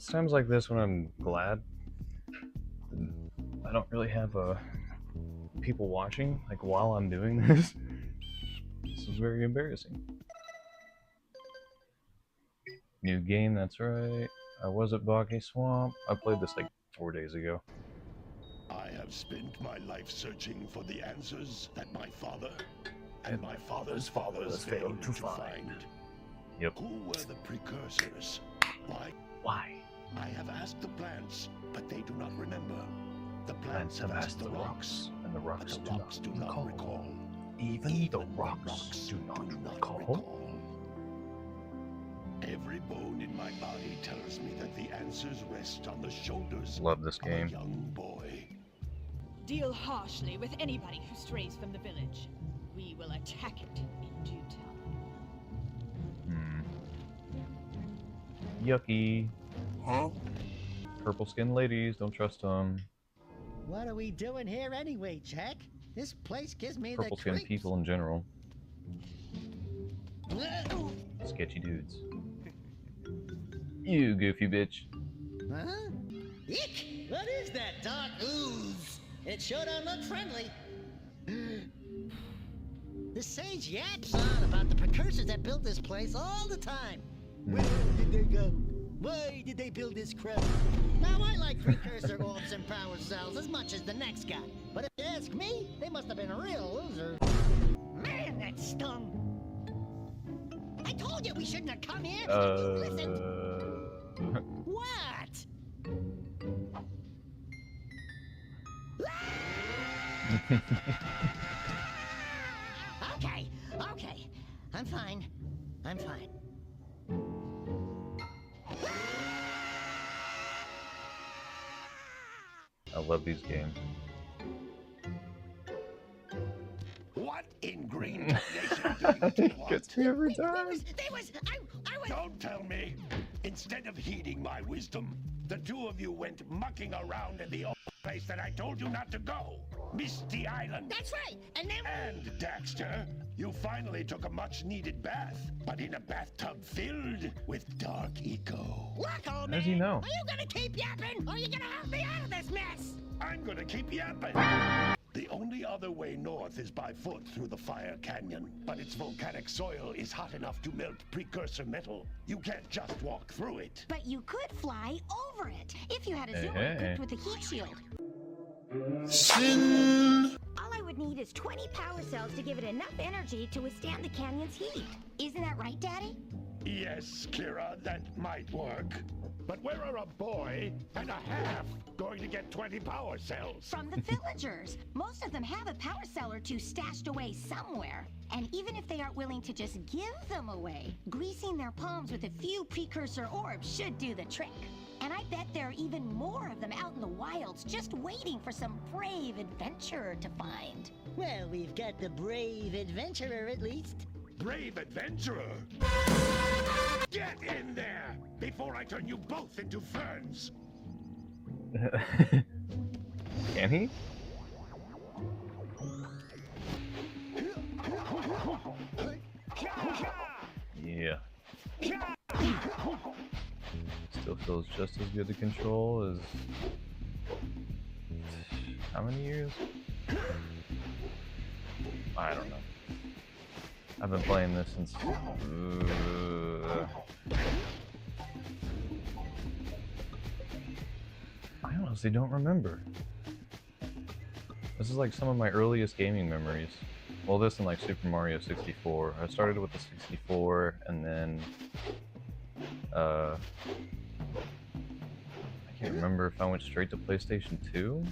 It's times like this when I'm glad I don't really have people watching, like, while I'm doing this. This is very embarrassing. New game, that's right. I was at Boggy Swamp. I played this like 4 days ago. I have spent my life searching for the answers that my father and my father's fathers failed to find. Yep. Who were the precursors? Why? I have asked the plants, but they do not remember. The plants have asked the rocks, and the rocks, but the rocks do not recall. Even the rocks do not recall. Every bone in my body tells me that the answers rest on the shoulders Love this of a game. young boy. Deal harshly with anybody who strays from the village. We will attack it in due time. Yucky. Huh? Purple skinned ladies, don't trust them. What are we doing here anyway, Jack? This place gives me Purple the skinned creeps. people in general. Sketchy dudes. You goofy bitch. Huh? Eek! What is that dark ooze? It sure don't look friendly. The sage yaps on about the precursors that built this place all the time. Where did they go? Why did they build this crap? Now I like precursor orbs and power cells as much as the next guy. But if you ask me, they must have been a real loser. Man, that stung. I told you we shouldn't have come here. Listen. What? Okay. I'm fine. I love these games. What in green nation do you two want? Gets me every time. I was. Don't tell me. Instead of heeding my wisdom, the two of you went mucking around in the old place that I told you not to go. Misty Island. That's right. And then. And Daxter, you finally took a much-needed bath, but in a bathtub filled with dark eco. Look, old man. How does he know? Are you gonna keep yapping, or are you gonna help me out of this mess? I'm gonna keep yapping. The only other way north is by foot through the Fire Canyon, but its volcanic soil is hot enough to melt precursor metal. You can't just walk through it. But you could fly over it if you had a zoomer Hey. equipped with a heat shield. Sin. All I would need is 20 power cells to give it enough energy to withstand the canyon's heat. Isn't that right, Daddy? Yes, Kira, that might work. But where are a boy and a half going to get 20 power cells? From the villagers. Most of them have a power cell or two stashed away somewhere. And even if they aren't willing to just give them away, greasing their palms with a few precursor orbs should do the trick. And I bet there are even more of them out in the wilds just waiting for some brave adventurer to find. Well, we've got the brave adventurer at least. Brave adventurer! Get in there before I turn you both into ferns! Can he? Yeah. Still feels just as good to control as... How many years? I don't know. I've been playing this since... I honestly don't remember. This is like some of my earliest gaming memories. Well, this and like Super Mario 64. I started with the 64 and then... I can't remember if I went straight to PlayStation 2.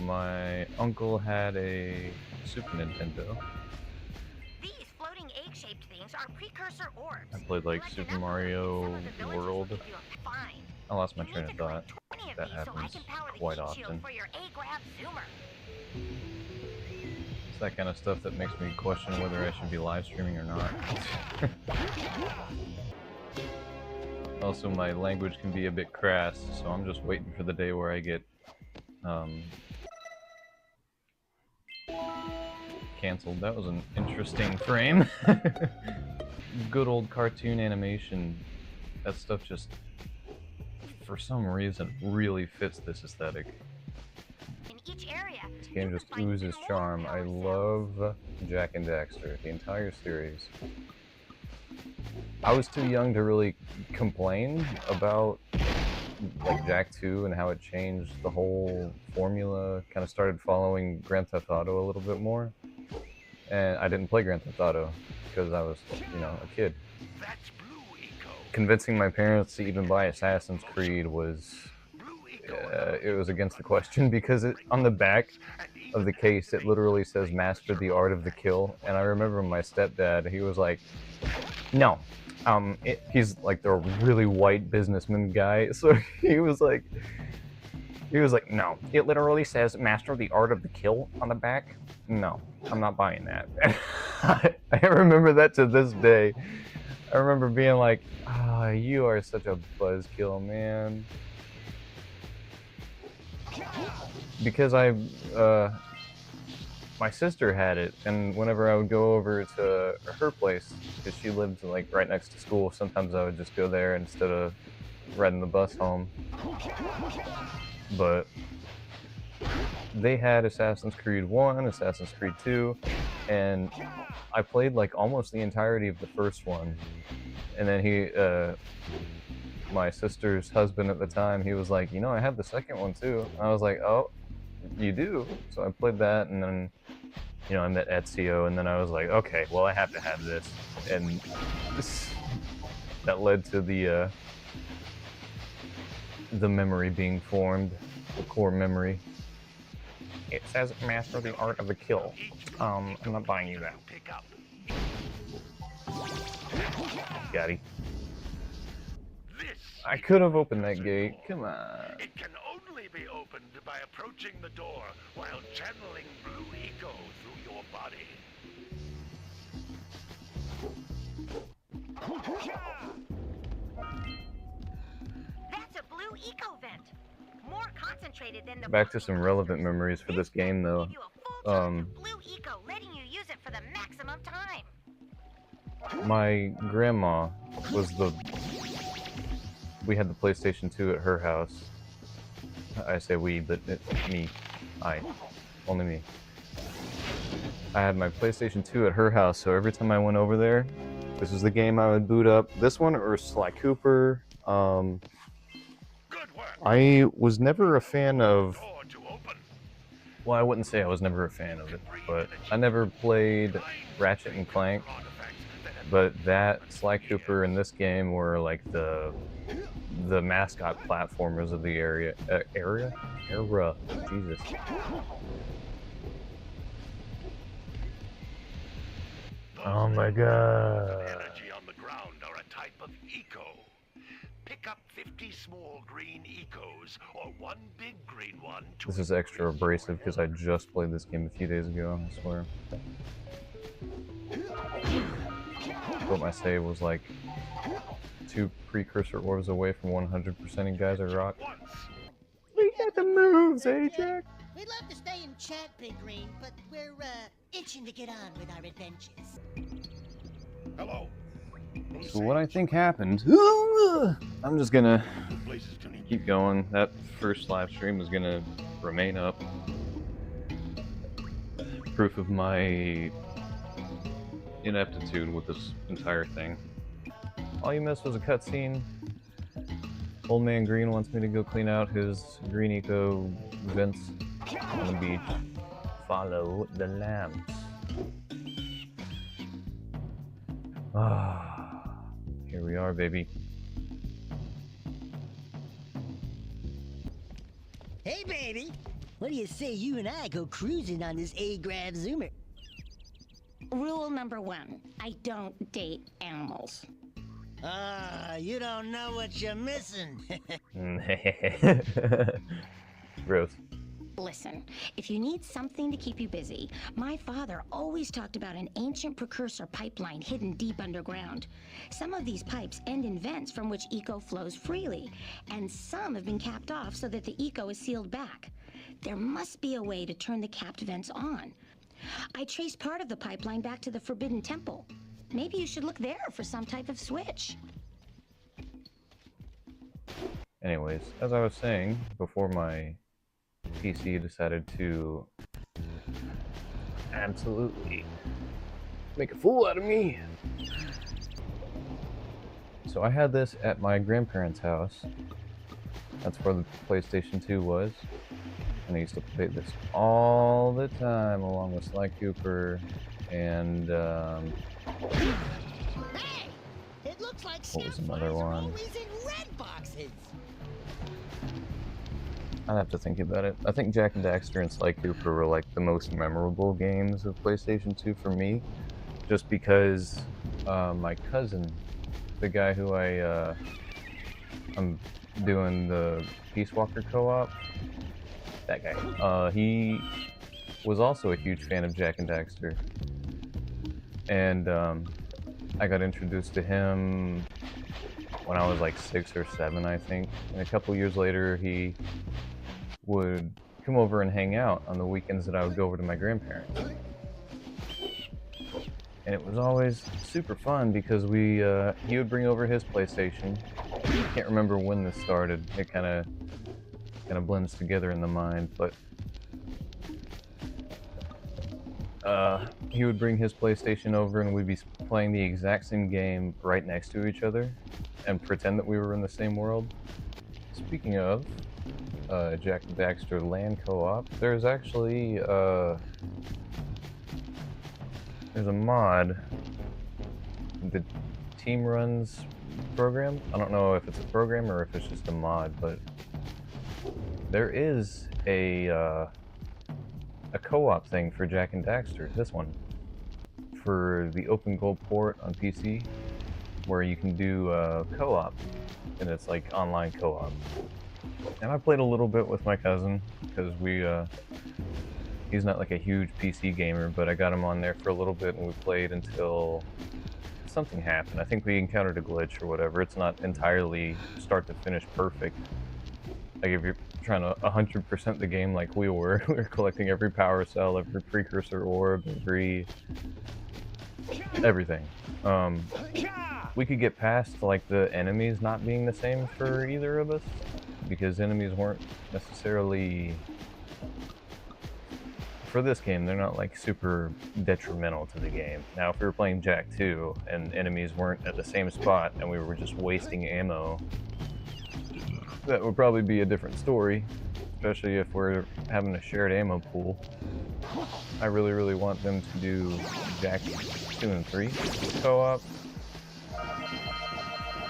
My uncle had a Super Nintendo. These floating egg-shaped things are precursor orbs. I played like Super Mario World. I lost my train of thought. That happens quite often. It's that kind of stuff that makes me question whether I should be live streaming or not. Also, my language can be a bit crass, so I'm just waiting for the day where I get canceled. That was an interesting frame. good old cartoon animation, that stuff just, for some reason, really fits this aesthetic. In each area, This game you just can find oozes even more charm. I power cells. love Jak and Daxter, the entire series. I was too young to really complain about like Jak 2 and how it changed the whole formula. Kind of started following Grand Theft Auto a little bit more. And I didn't play Grand Theft Auto because I was, you know, a kid. That's Blue Eco. Convincing my parents to even buy Assassin's Creed was, it was against the question, because on the back of the case it literally says "Master the Art of the Kill," and I remember my stepdad, he was like, "No." He's like the really white businessman guy, so he was like, "No, it literally says "Master the Art of the Kill" on the back. No, I'm not buying that." I remember that to this day. I remember being like, "Ah, you are such a buzzkill, man." Because my sister had it, and whenever I would go over to her place, because she lived like right next to school, sometimes I would just go there instead of riding the bus home. But they had Assassin's Creed 1, Assassin's Creed 2, and I played like almost the entirety of the first one. And then my sister's husband at the time, he was like, "You know, I have the second one too." I was like, "Oh, you do?" So I played that, and then, you know, I met Ezio, and then I was like, "Okay, well, I have to have this." And that led to the memory being formed, the core memory. It says "Master the Art of the Kill." I'm not buying you that. Got it. I could have opened that gate. Come on. It can only be opened by approaching the door while channeling Blue Eco through your body. That's a Blue Eco vent. More concentrated than the Back to some relevant memories for this game, though. Give you a full charge of Blue Eco, letting you use it for the maximum time. My grandma was we had the PlayStation 2 at her house. I say we, but only me. I had my PlayStation 2 at her house, so every time I went over there, this was the game I would boot up. This one or Sly Cooper. Good work. I was never a fan of... Well, I wouldn't say I was never a fan of it, but I never played Ratchet and Clank. But that, Sly Cooper, and this game were like the mascot platformers of the era. Jesus. Oh my god. Energy on the ground are a type of eco. Pick up 50 small green ecos or one big green one. This is extra abrasive because I just played this game a few days ago, I swear. But my save was like 2 precursor orbs away from 100%ing Geyser Rock. We got the moves, eh, Jak? We'd love to stay and chat, Big Green, but we're itching to get on with our adventures. Hello. So what I think happened, I'm just gonna keep going. That first live stream is gonna remain up. Proof of my ineptitude with this entire thing. All you missed was a cutscene. Old Man Green wants me to go clean out his green eco vents on the beach. Follow the lamps. Ah, here we are, baby. Hey, baby! What do you say you and I go cruising on this A-Grav Zoomer? Rule number 1, I don't date animals. You don't know what you're missing. Gross. Listen, if you need something to keep you busy, my father always talked about an ancient precursor pipeline hidden deep underground. Some of these pipes end in vents from which eco flows freely, and some have been capped off so that the eco is sealed back. There must be a way to turn the capped vents on. I traced part of the pipeline back to the Forbidden Temple. Maybe you should look there for some type of switch. Anyways, as I was saying, before my PC decided to absolutely make a fool out of me. So I had this at my grandparents' house. That's where the PlayStation 2 was. And I used to play this all the time along with Sly Cooper and Hey! It looks like what was another sapphires are one? always in red boxes. I'd have to think about it. I think Jak and Daxter and Sly Cooper were like the most memorable games of PlayStation 2 for me. Just because my cousin, the guy who I'm doing the Peace Walker co-op, that guy, he was also a huge fan of Jak and Daxter. And I got introduced to him when I was like 6 or 7, I think. And a couple years later, he would come over and hang out on the weekends that I would go over to my grandparents. And it was always super fun because he would bring over his PlayStation. I can't remember when this started. It kind of blends together in the mind, but he would bring his PlayStation over and we'd be playing the exact same game right next to each other and pretend that we were in the same world. Speaking of Jak and Daxter LAN co-op, there's actually there's a mod, the Team Runs program. I don't know if it's a program or if it's just a mod, but there is a co-op thing for Jak and Daxter, this one, for the Open Gold port on PC, where you can do co-op, and it's like online co-op. And I played a little bit with my cousin, because he's not like a huge PC gamer, but I got him on there for a little bit and we played until something happened. I think we encountered a glitch or whatever. It's not entirely start to finish perfect. Like if you're trying to 100% the game like we were, we were collecting every power cell, every precursor orb, everything. We could get past like the enemies not being the same for either of us, because enemies weren't necessarily, for this game, they're not like super detrimental to the game. Now if we were playing Jak 2 and enemies weren't at the same spot and we were just wasting ammo, that would probably be a different story, especially if we're having a shared ammo pool. I really, really want them to do Jak 2 and 3 co-op.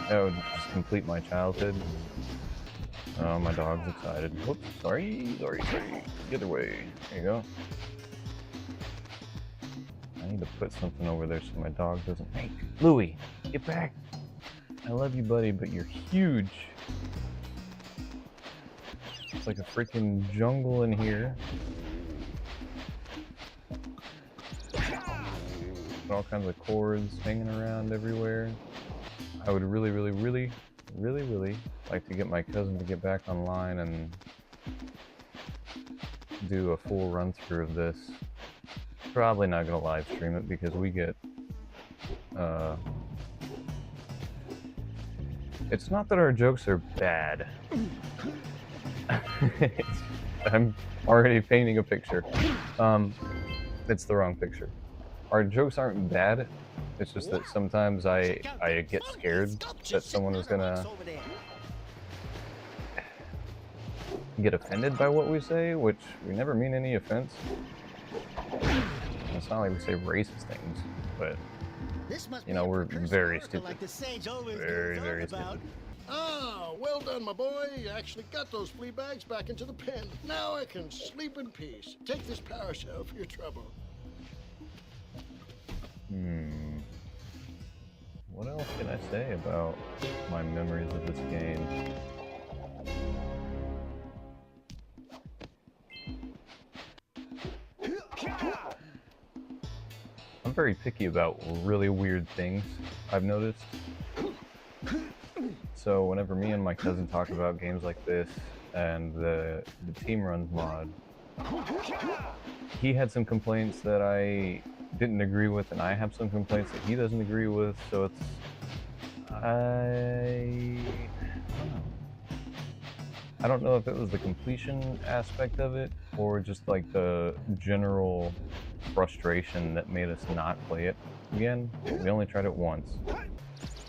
That would just complete my childhood. Oh, my dog's excited. Whoops, sorry. The other way. There you go. I need to put something over there so my dog doesn't... Hey, Louie, get back! I love you, buddy, but you're huge. It's like a freaking jungle in here. All kinds of cords hanging around everywhere. I would really, really, really, really, really like to get my cousin to get back online and do a full run through of this. Probably not gonna live stream it because we get it's not that our jokes are bad. I'm already painting a picture. It's the wrong picture. Our jokes aren't bad. It's just that sometimes I get scared that someone is gonna get offended by what we say, which we never mean any offense. It's not like we say racist things, but you know, we're very stupid. Very, very stupid. Ah, well done, my boy. You actually got those flea bags back into the pen. Now I can sleep in peace. Take this power cell for your trouble. What else can I say about my memories of this game? I'm very picky about really weird things, I've noticed. So whenever me and my cousin talk about games like this and the Team Runs mod, he had some complaints that I didn't agree with, and I have some complaints that he doesn't agree with, so it's... I don't know if it was the completion aspect of it, or just like the general frustration that made us not play it again. We only tried it once.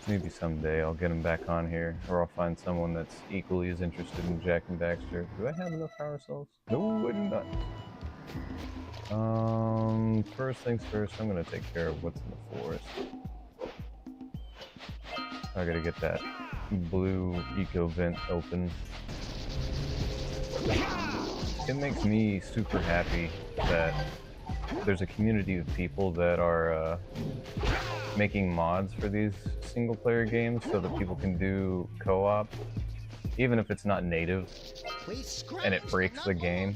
Maybe someday I'll get him back on here, or I'll find someone that's equally as interested in Jak and Daxter. Do I have enough power cells? No, I do not. First things first, I'm gonna take care of what's in the forest. I gotta get that blue eco vent open. It makes me super happy that there's a community of people that are making mods for these single player games so that people can do co-op, even if it's not native and it breaks the game,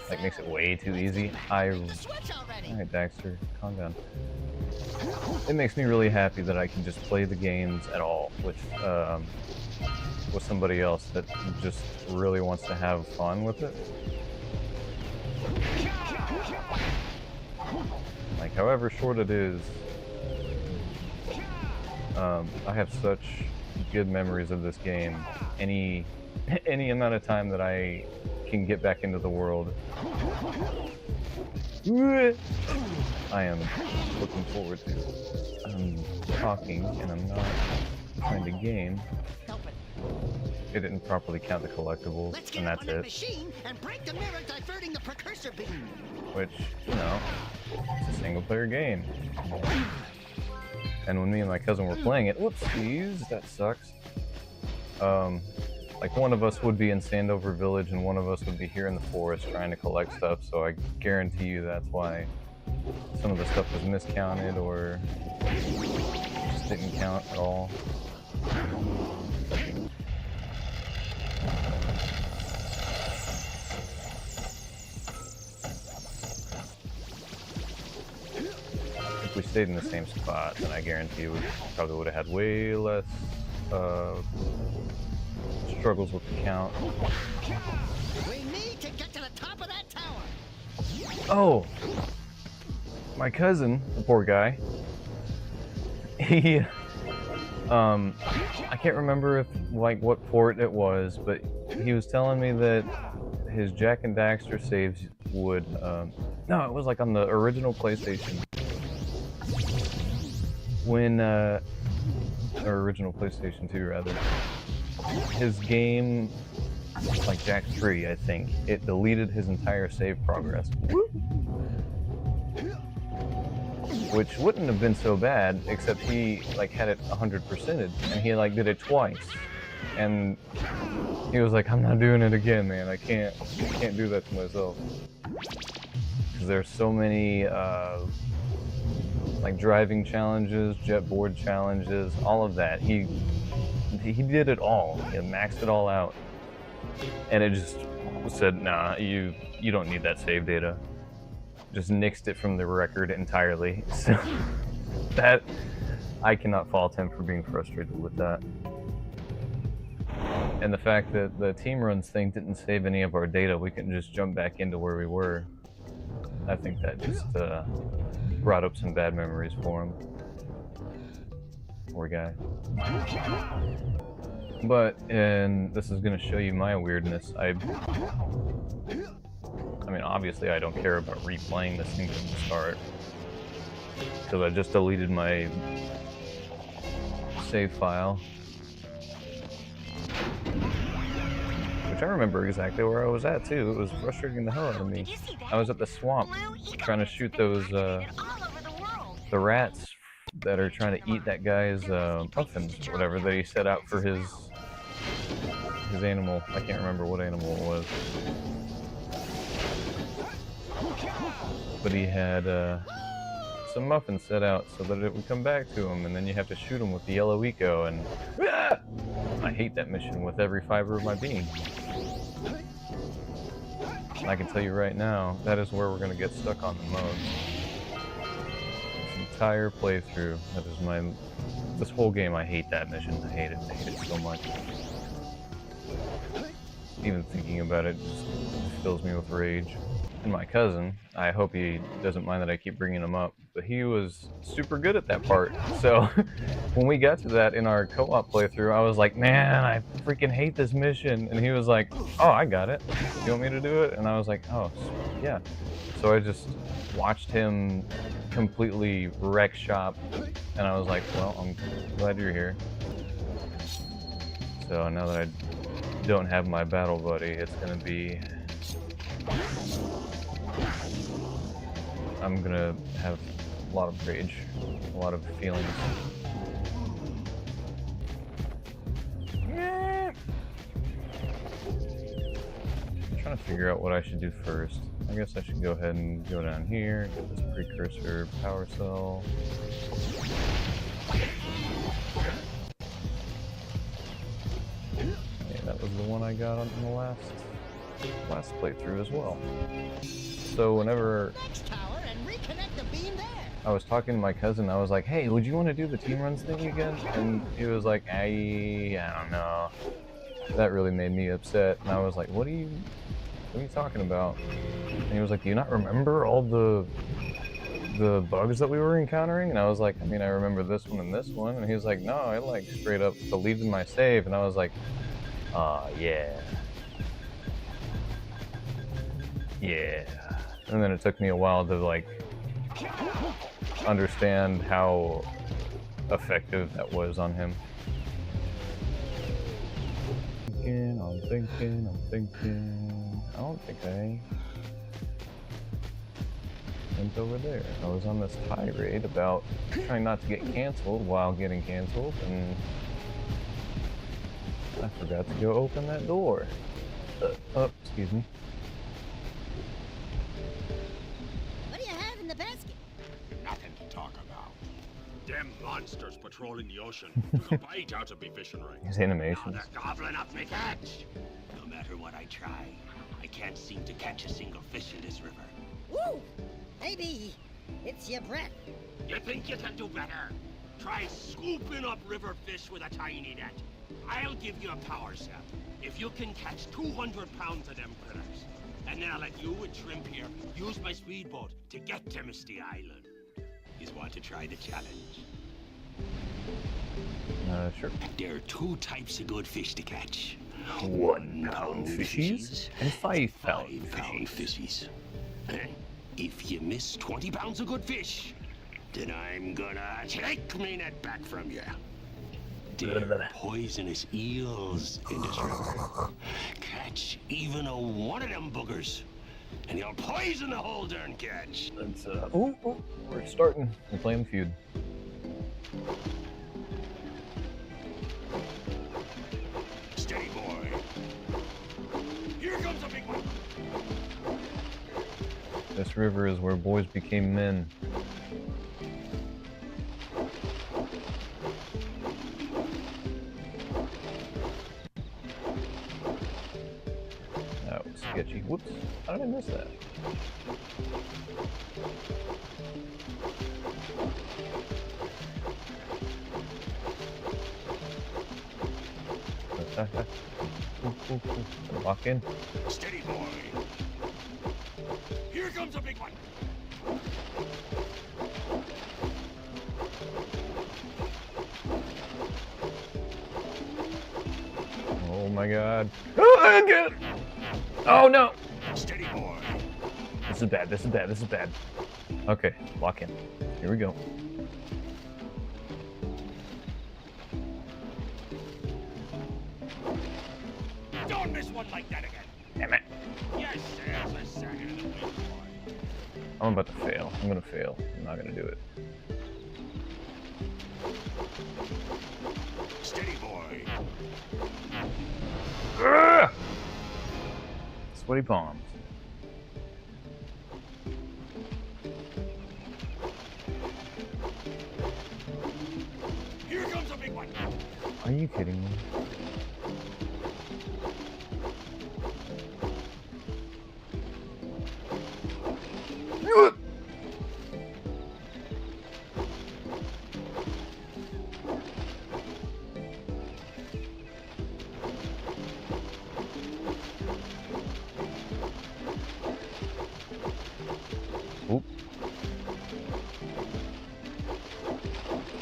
like makes it way too easy. Alright, Daxter, calm down. It makes me really happy that I can just play the games at all with somebody else that just really wants to have fun with it. Like, however short it is, I have such good memories of this game. Any amount of time that I can get back into the world, I am looking forward to. I'm talking and I'm not trying to game. It didn't properly count the collectibles, and that's it. And break the mirror, diverting the precursor beam. Which, you know, it's a single player game. And when me and my cousin were playing it, whoopsies, that sucks. Like one of us would be in Sandover Village and one of us would be here in the forest trying to collect stuff, so I guarantee you that's why some of the stuff was miscounted or just didn't count at all. If we stayed in the same spot, then I guarantee we probably would have had way less struggles with the count. We need to get to the top of that tower. Oh, my cousin, the poor guy. He, I can't remember if what port it was, but he was telling me that his Jak and Daxter saves would. No, it was like on the original PlayStation. When, or original PlayStation 2 rather, his game, like Jak 3, I think, it deleted his entire save progress. Which wouldn't have been so bad, except he like had it 100%ed, and he like did it twice. And he was like, I'm not doing it again, man, I can't do that to myself. Because there's so many, like driving challenges, jet board challenges, all of that. He did it all. He maxed it all out, and it just said, "Nah, you don't need that save data." Just nixed it from the record entirely. So that I cannot fault him for being frustrated with that. And the fact that the team runs thing didn't save any of our data, we couldn't just jump back into where we were. I think that just brought up some bad memories for him. Poor guy. But, and this is going to show you my weirdness, I mean, obviously I don't care about replaying this thing from the start, because I just deleted my save file. Which I remember exactly where I was at too. It was frustrating the hell out of me. I was at the swamp trying to shoot those the rats that are trying to eat that guy's muffins or whatever that he set out for his animal. I can't remember what animal it was. But he had some muffins set out so that it would come back to him, and then you have to shoot him with the yellow eco, and I hate that mission with every fiber of my being. I can tell you right now, that is where we're going to get stuck on the most. This entire playthrough, that is this whole game, I hate that mission. I hate it so much. Even thinking about it just fills me with rage. And my cousin, I hope he doesn't mind that I keep bringing him up, but he was super good at that part. So when we got to that in our co-op playthrough, I was like, man, I freaking hate this mission. And he was like, oh, I got it. You want me to do it? And I was like, oh, yeah. So I just watched him completely wreck shop, and I was like, well, I'm glad you're here. So now that I don't have my battle buddy, it's gonna be... I'm gonna have a lot of rage, a lot of feelings. I'm trying to figure out what I should do first. I guess I should go ahead and go down here, get this precursor power cell. Yeah, that was the one I got on the last playthrough as well. So whenever I was talking to my cousin, I was like, hey, would you want to do the team runs thing again? And he was like, I don't know. That really made me upset. And I was like, what are you talking about? And he was like, do you not remember all the bugs that we were encountering? And I was like, I mean, I remember this one and this one. And he was like, no, I like straight up deleted my save. And I was like, yeah. Yeah. And then it took me a while to like understand how effective that was on him. I'm thinking. I don't think I went over there. I was on this tirade about trying not to get canceled while getting canceled, and I forgot to go open that door. Oh, excuse me. What do you have in the basket? Nothing to talk about. Them monsters patrolling the ocean took a bite out of me fishing ring. His Now animations. they're gobbling up me catch. No matter what I try, I can't seem to catch a single fish in this river. Woo! Maybe it's your breath. You think you can do better? Try scooping up river fish with a tiny net. I'll give you a power cell if you can catch 200 pounds of them critters. And then I'll let you and Shrimp here use my speedboat to get to Misty Island. You want to try the challenge? Sure. There are two types of good fish to catch. 1 pound fishies and 5 pound fishies. If you miss 20 pounds of good fish, then I'm gonna take me net back from you. There are poisonous eels in this river. Catch even one of them boogers, and you'll poison the whole darn catch. That's ooh, we're starting. We're playing feud. Steady, boy. Here comes a big one. This river is where boys became men. That was sketchy. Whoops. How did I miss that? Lock in. Steady, boy. Here comes a big one. Oh my god. Oh, good. Oh no! Steady, boy. This is bad, this is bad, this is bad. Okay, lock in. Here we go. Don't miss one like that again. Damn it. Yes, there's a second in the wind, boy. I'm about to fail. I'm gonna fail. I'm not gonna do it. Steady, boy. Ugh! Sweaty palms. Here comes a big one. Are you kidding me?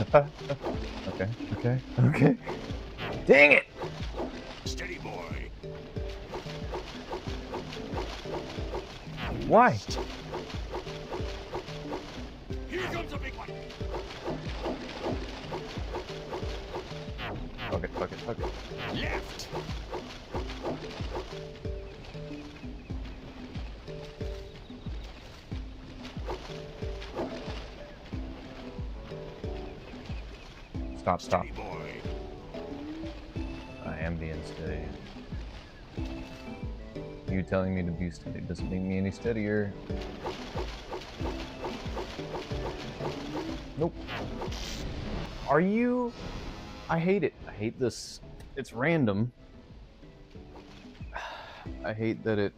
Okay, okay, okay. Dang it! Steady, boy. Why? Here comes a big one. Fuck it, fuck it, fuck it. Left. Stop, stop. Steady, boy. I am being steady. You telling me to be steady doesn't make me any steadier. Nope. Are you? I hate it. I hate this. It's random. I hate that it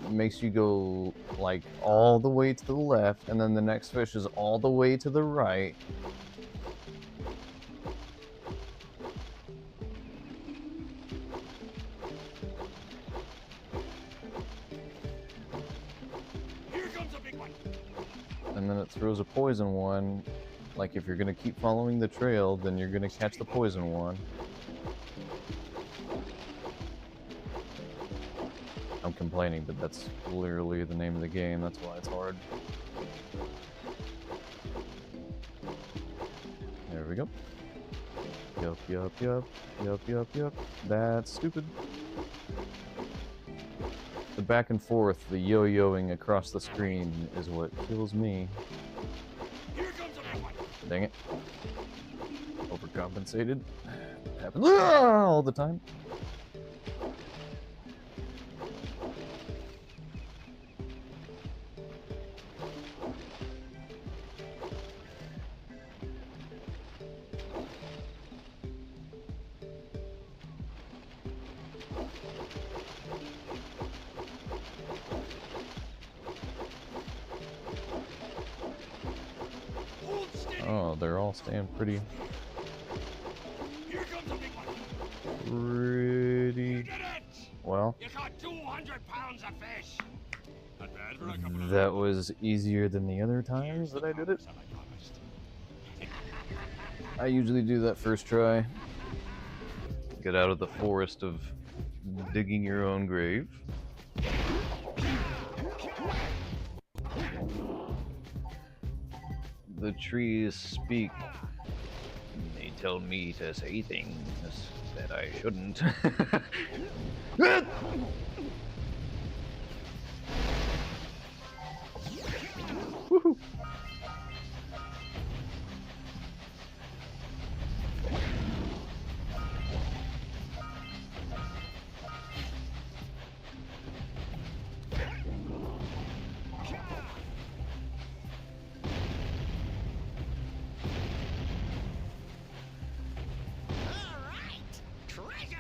makes you go like all the way to the left and then the next fish is all the way to the right. Here comes a big one. And then it throws a poison one. Like if you're gonna keep following the trail, then you're gonna catch the poison one. I'm complaining, but that's literally the name of the game. That's why it's hard. There we go. Yup, yup, yup, yup, yup, yup. That's stupid. The back and forth, the yo-yoing across the screen is what kills me. Here comes a big one. Dang it. Overcompensated. Happens all the time. Hold steady. Oh, they're all staying pretty, Here comes a big one. pretty You did it. well. You caught 200 pounds of fish. Not bad for a couple of That was easier than the other times that I did it. hours, I promised. I usually do that first try. Get out of the forest of digging your own grave. The trees speak. They tell me to say things that I shouldn't. Woohoo. All right, treasure.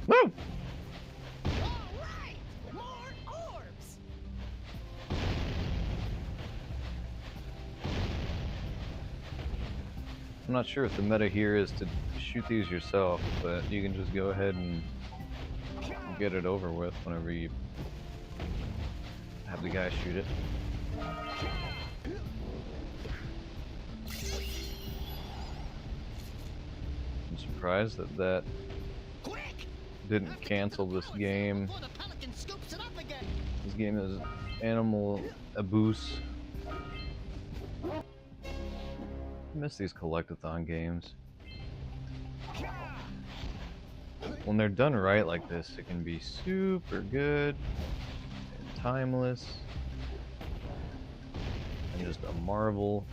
Woo! All right, more orbs. I'm not sure if the meta here is to shoot these yourself, but you can just go ahead and get it over with whenever you have the guy shoot it. I'm surprised that that Quick. didn't cancel this game. Before the pelican scoops it up again. This game is animal abuse. I miss these collectathon games. When they're done right like this, it can be super good and timeless and just a marvel.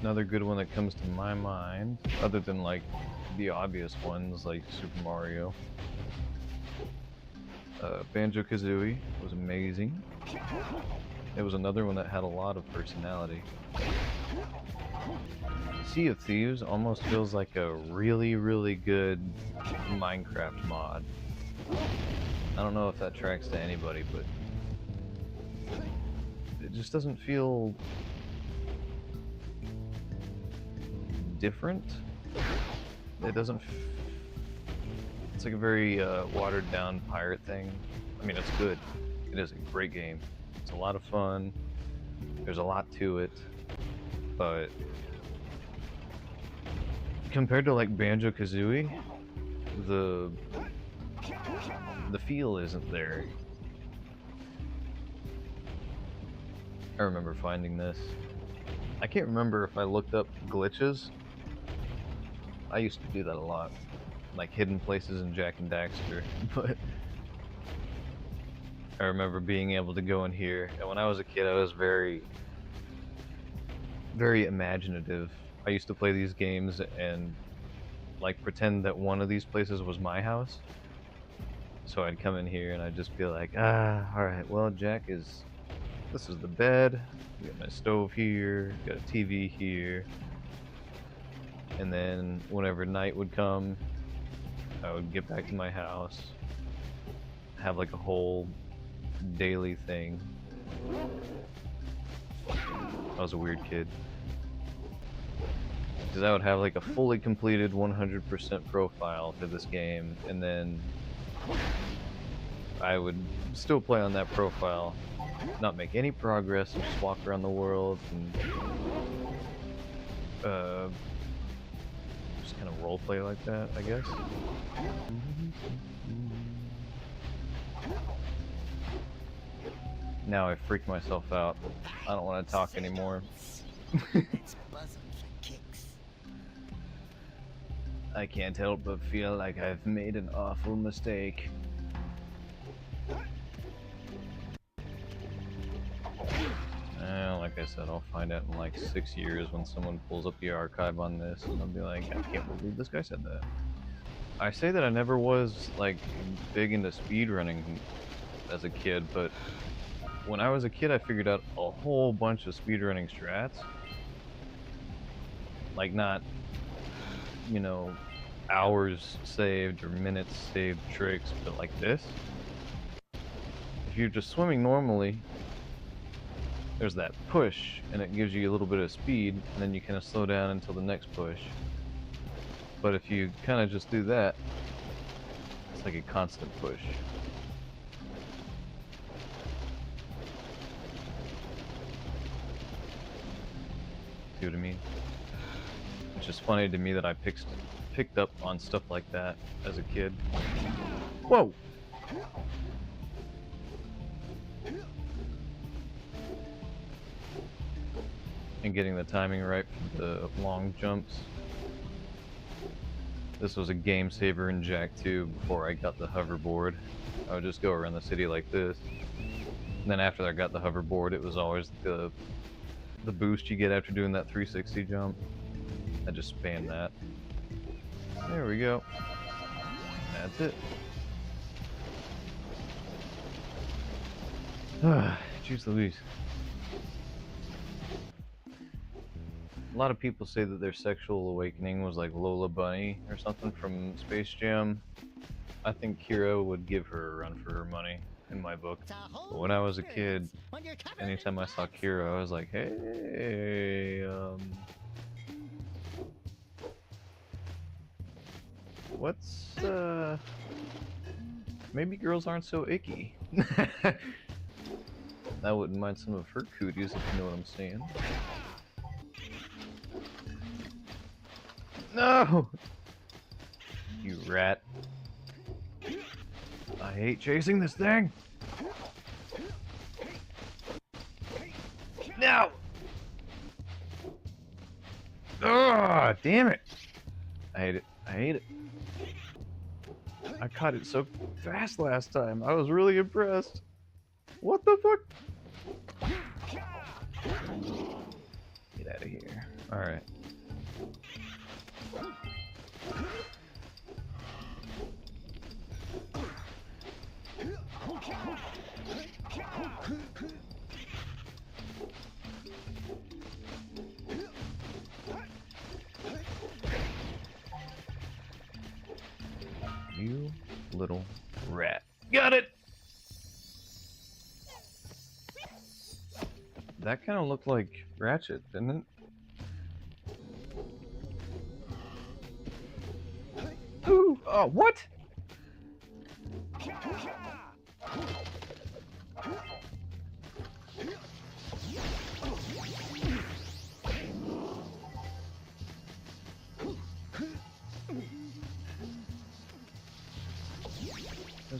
Another good one that comes to my mind, other than like the obvious ones like Super Mario. Banjo-Kazooie was amazing. It was another one that had a lot of personality. Sea of Thieves almost feels like a really, really good Minecraft mod. I don't know if that tracks to anybody, but it just doesn't feel different. It doesn't. It's like a very watered down pirate thing. I mean, it's good. It is a great game. It's a lot of fun. There's a lot to it, but compared to like Banjo-Kazooie, the feel isn't there. I remember finding this. I can't remember if I looked up glitches. I used to do that a lot, like hidden places in Jak and Daxter, but I remember being able to go in here, and when I was a kid I was very imaginative. I used to play these games and like pretend that one of these places was my house. So I'd come in here and I'd just be like, alright, well, this is the bed, we got my stove here, got a TV here. And then whenever night would come, I would get back to my house, have like a whole daily thing. I was a weird kid. Because I would have like a fully completed 100% profile for this game, and then I would still play on that profile, not make any progress, and just walk around the world and just kind of roleplay like that, I guess. Now I freaked myself out. I don't want to talk anymore. I can't help but feel like I've made an awful mistake. Like I said, I'll find out in like 6 years when someone pulls up the archive on this and I'll be like, I can't believe this guy said that. I say that I never was like big into speedrunning as a kid, but when I was a kid I figured out a whole bunch of speedrunning strats. Like not, you know, hours saved or minutes saved tricks, but like this. If you're just swimming normally, there's that push and it gives you a little bit of speed, and then you kind of slow down until the next push. But if you kind of just do that, it's like a constant push. See what I mean? It's just funny to me that I picked up on stuff like that as a kid. Whoa! And getting the timing right for the long jumps. This was a game saver in Jak 2 before I got the hoverboard. I would just go around the city like this. And then after I got the hoverboard, it was always the boost you get after doing that 360 jump. I just spammed that. There we go. That's it. Jeez Louise. A lot of people say that their sexual awakening was like Lola Bunny or something from Space Jam. I think Kira would give her a run for her money in my book. But when I was a kid, anytime I saw Kira, I was like, hey, what's, maybe girls aren't so icky. I wouldn't mind some of her cooties, if you know what I'm saying. No! You rat. I hate chasing this thing! No! Ah, damn it! I hate it. I hate it. I caught it so fast last time. I was really impressed. What the fuck? Get out of here. Alright. You little rat. Got it! That kind of looked like Ratchet, didn't it? Ooh! Oh, what?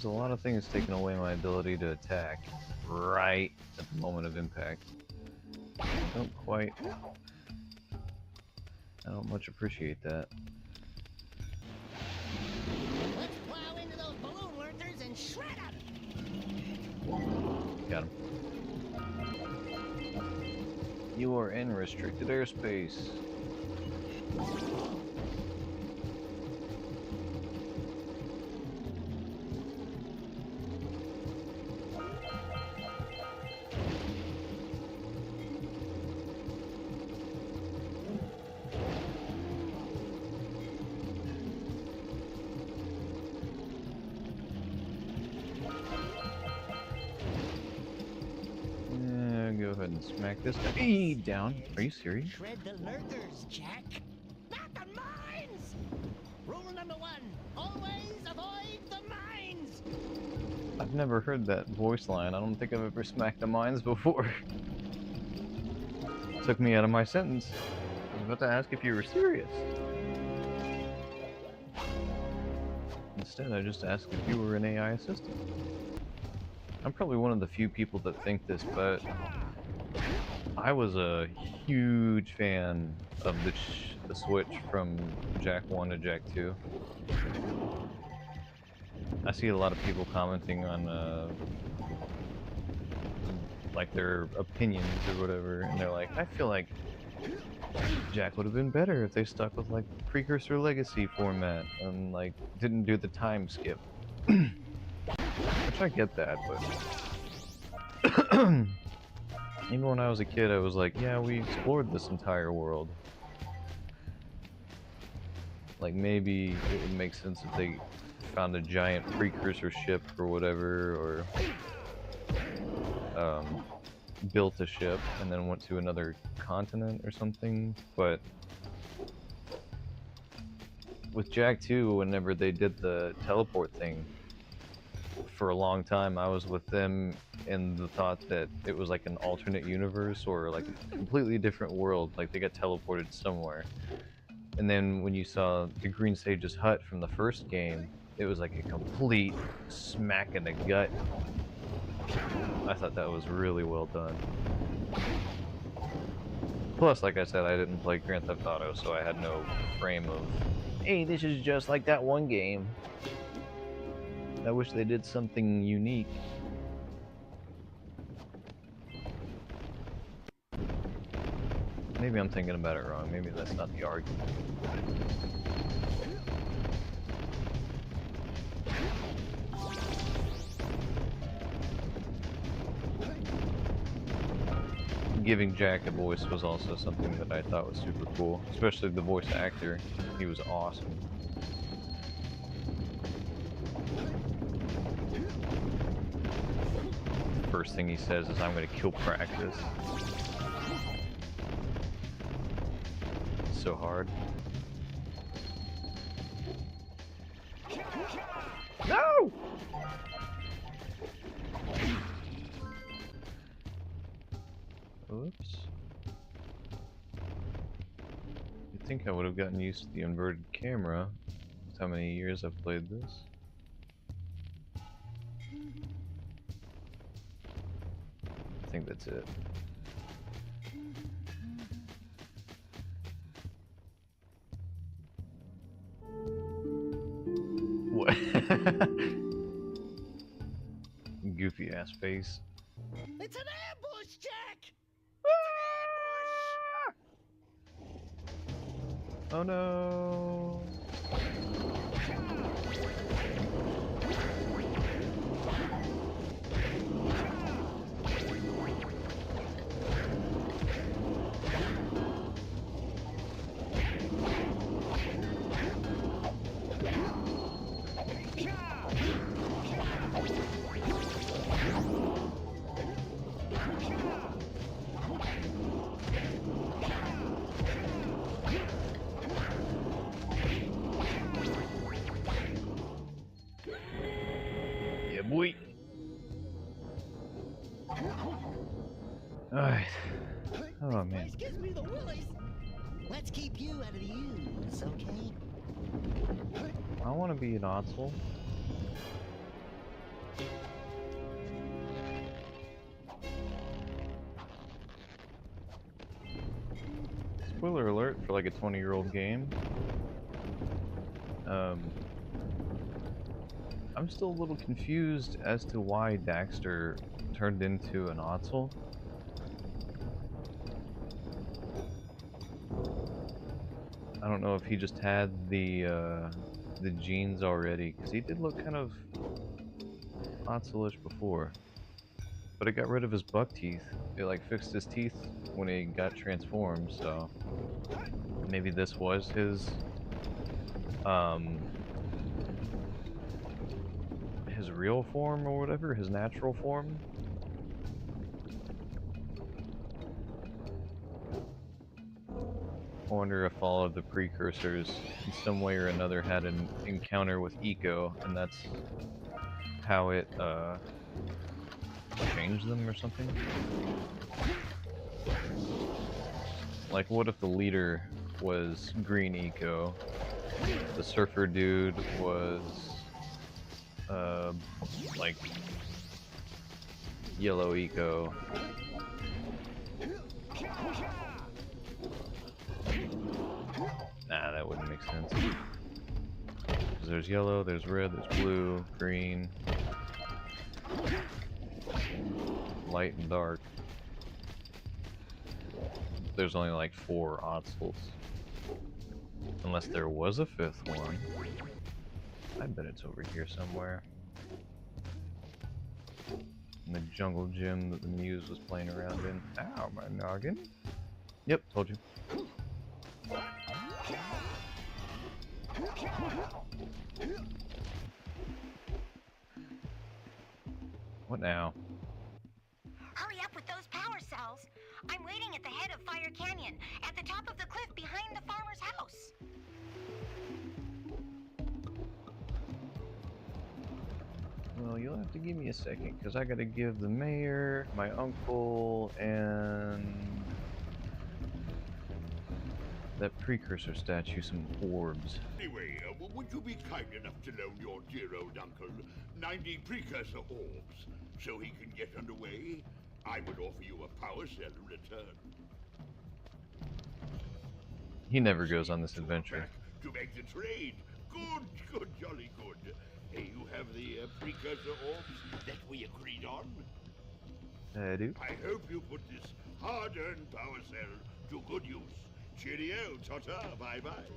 There's a lot of things taking away my ability to attack right at the moment of impact. I don't much appreciate that. Let's plow into those balloon lurkers and shred them. Got him. You are in restricted airspace. Go ahead and smack this guy down. Are you serious? Shred the lurkers, Jack. Not the mines! Rule number 1, always avoid the mines! I've never heard that voice line. I don't think I've ever smacked the mines before. Took me out of my sentence. I was about to ask if you were serious. Instead, I just asked if you were an AI assistant. I'm probably one of the few people that think this, but I was a huge fan of the switch from Jak 1 to Jak 2. I see a lot of people commenting on like their opinions or whatever, and they're like, I feel like Jak would have been better if they stuck with like Precursor Legacy format and like didn't do the time skip. Which I get that, but even when I was a kid, I was like, yeah, we explored this entire world. Like, maybe it would make sense if they found a giant precursor ship or whatever, or built a ship and then went to another continent or something, but with Jak 2, whenever they did the teleport thing, for a long time I was with them in the thought that it was like an alternate universe or like a completely different world, like they got teleported somewhere. And then when you saw the Green Sage's hut from the first game, it was like a complete smack in the gut. I thought that was really well done. Plus, like I said, I didn't play Grand Theft Auto, so I had no frame of, hey, this is just like that one game. I wish they did something unique. Maybe I'm thinking about it wrong. Maybe that's not the argument. Giving Jak a voice was also something that I thought was super cool, especially the voice actor. He was awesome. First thing he says is, I'm gonna kill practice. So hard. No! Oops. You'd think I would have gotten used to the inverted camera with how many years I've played this. I think that's it. What? Goofy ass face. It's an ambush, Jak! Oh no! Boy. Alright. Oh man. Gives me the willies. Let's keep you out of the ooze, okay? I want to be an Otzel. spoiler alert for like a 20-year-old game. I'm still a little confused as to why Daxter turned into an Otzel. I don't know if he just had the genes already, because he did look kind of Otzelish before. But it got rid of his buck teeth. It like fixed his teeth when he got transformed, so maybe this was his real form or whatever, his natural form. I wonder if all of the precursors in some way or another had an encounter with Eco, and that's how it changed them or something. Like, what if the leader was green Eco, the surfer dude was like yellow Eco. Nah, that wouldn't make sense. Because there's yellow, there's red, there's blue, green, light and dark. There's only like 4 Otzels. Unless there was a 5th one. I bet it's over here somewhere. In the jungle gym that the Muse was playing around in. Ow, my noggin. Yep, told you. What now? Hurry up with those power cells. I'm waiting at the head of Fire Canyon, at the top of the cliff behind the farmer's house. Well, you'll have to give me a second, because I gotta give the mayor, my uncle, and that precursor statue some orbs. Anyway, would you be kind enough to loan your dear old uncle 90 precursor orbs so he can get underway? I would offer you a power cell in return. He never goes on this adventure. To make the trade. Good, jolly good. Hey, you have the precursor orbs that we agreed on? I do. I hope you put this hard-earned power cell to good use. Cheerio, ta-ta, bye-bye.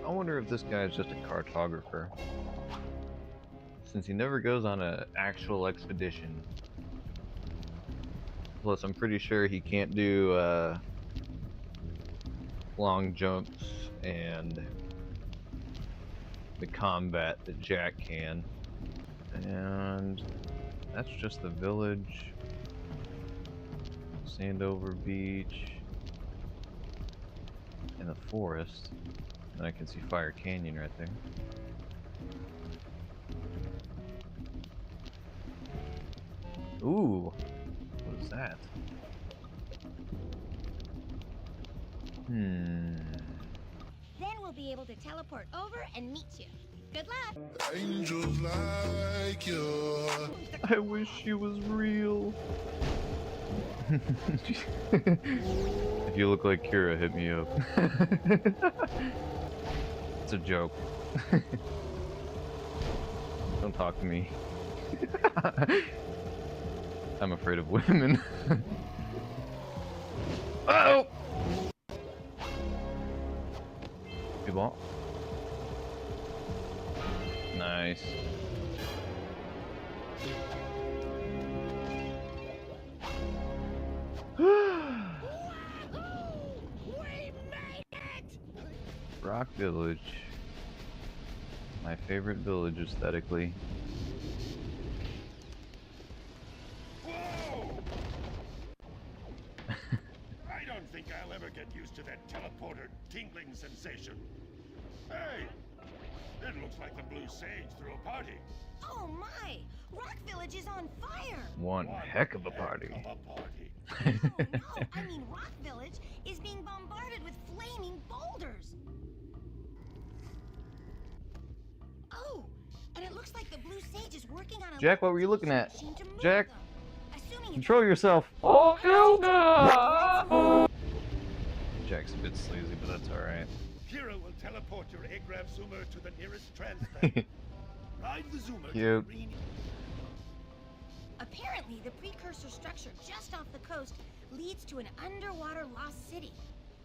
I wonder if this guy is just a cartographer. Since he never goes on an actual expedition. Plus, I'm pretty sure he can't do long jumps and the combat that Jak can. And that's just the village. Sandover Beach. And the forest. And I can see Fire Canyon right there. Ooh, what is that? Then we'll be able to teleport over and meet you. Good luck. Angels like you. I wish she was real. If you look like Kira, hit me up. It's a joke. Don't talk to me. I'm afraid of women. Oh! Good ball. Nice. Rock Village. My favorite village aesthetically. I don't think I'll ever get used to that teleporter tingling sensation. Hey, it looks like the Blue Sage threw a party. Oh my! Rock Village is on fire! One heck of a party. Oh no! I mean, Rock Village is being bombarded with flaming boulders! Oh! And it looks like the Blue Sage is working on a Jak, what were you looking at? machine to move Jak? them. Assuming Control yourself! Oh, hell no! Jack's a bit sleazy, but that's alright. Hero will teleport your Agrav Zoomer to the nearest transplant. Ride the Zoomer to Cute. green. Apparently, the precursor structure just off the coast leads to an underwater lost city.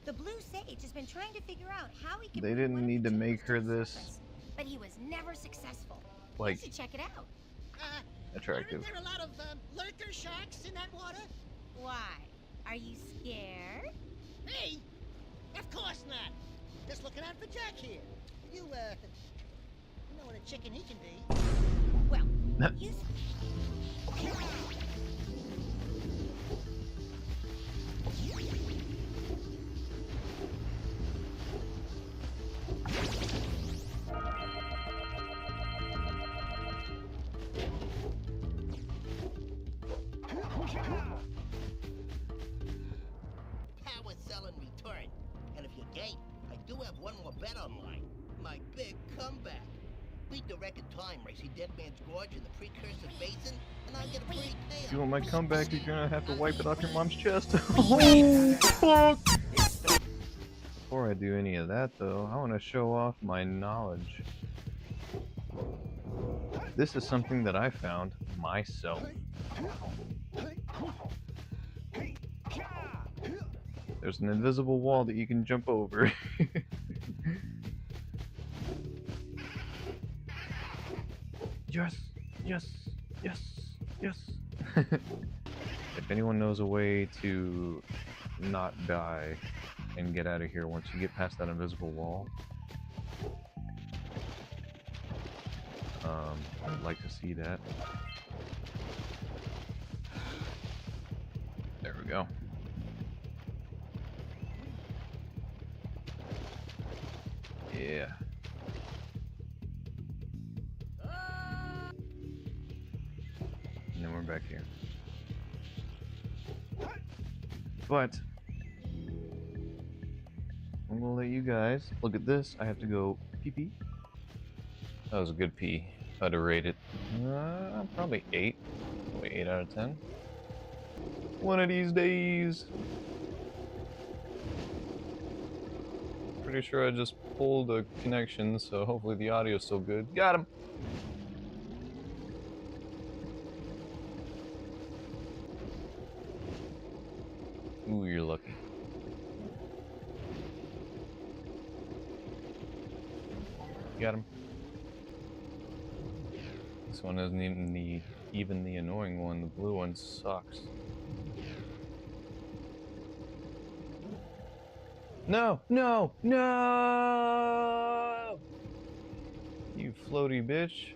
The Blue Sage has been trying to figure out how he can. They bring didn't one of need the to make chambers her to the this, surface, but he was never successful. like, You should check it out. attractive. Aren't there a lot of lurker sharks in that water? Why? Are you scared? Me? Of course not. Just looking out for Jack here. You know what a chicken he can be. Well, you. Power selling return. And if you're game, I do have one more bet online. My big comeback. Beat the record time racing Dead Man's Gorge in the Precursor Basin, and I'll get a free payout. If you want my comeback, you're gonna have to wipe it off your mom's chest. Oh, fuck! Before I do any of that, though, I want to show off my knowledge. This is something that I found myself. There's an invisible wall that you can jump over. Yes, yes, yes, yes. If anyone knows a way to not die and get out of here once you get past that invisible wall, I'd like to see that. There we go. Yeah. And then we're back here. But I'm gonna let you guys look at this. I have to go pee-pee. That was a good pee. If I'd have rated probably 8. Probably 8 out of 10. One of these days. Pretty sure I just pulled a connection, so hopefully the audio's still good. Got him! Ooh, you're lucky. Got him. This one isn't even the annoying one. The blue one sucks. No! No! No! You floaty bitch.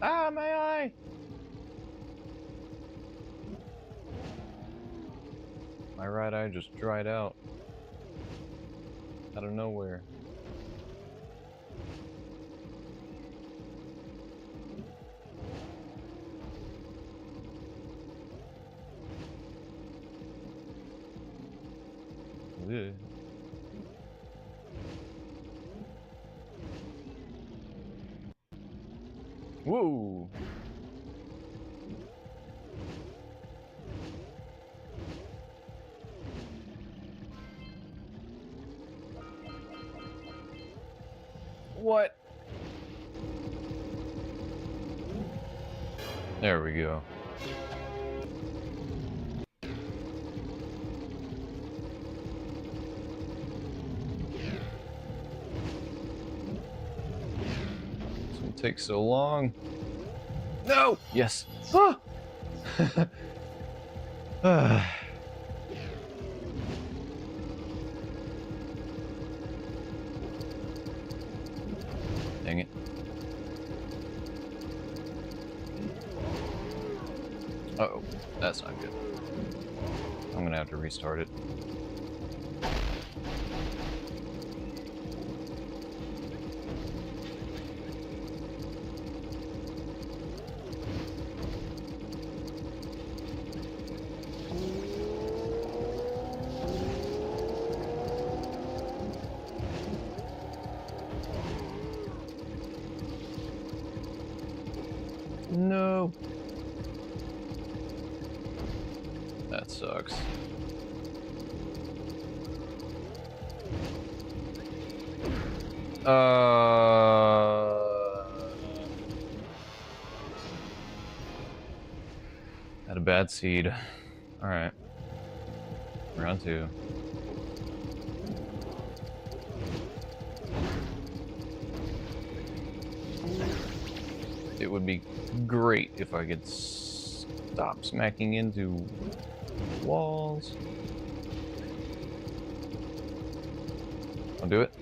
Ah, my eye! My right eye just dried out. Out of nowhere. Ugh. Whoa! What? There we go. This one takes so long. No! Yes. Ah! Ah. Dang it. Uh-oh, that's not good. I'm gonna have to restart it. No. sucks. Had a bad seed. Alright. Round 2. It would be great if I could stop smacking into walls. I'll do it.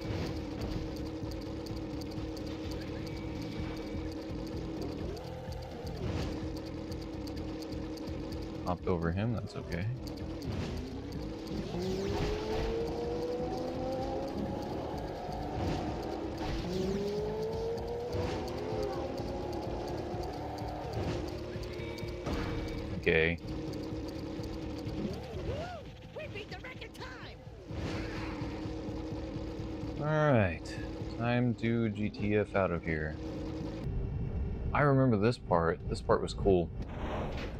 Hopped over him, that's okay. Okay. We beat the record time. Alright. Time to GTF out of here. I remember this part. This part was cool.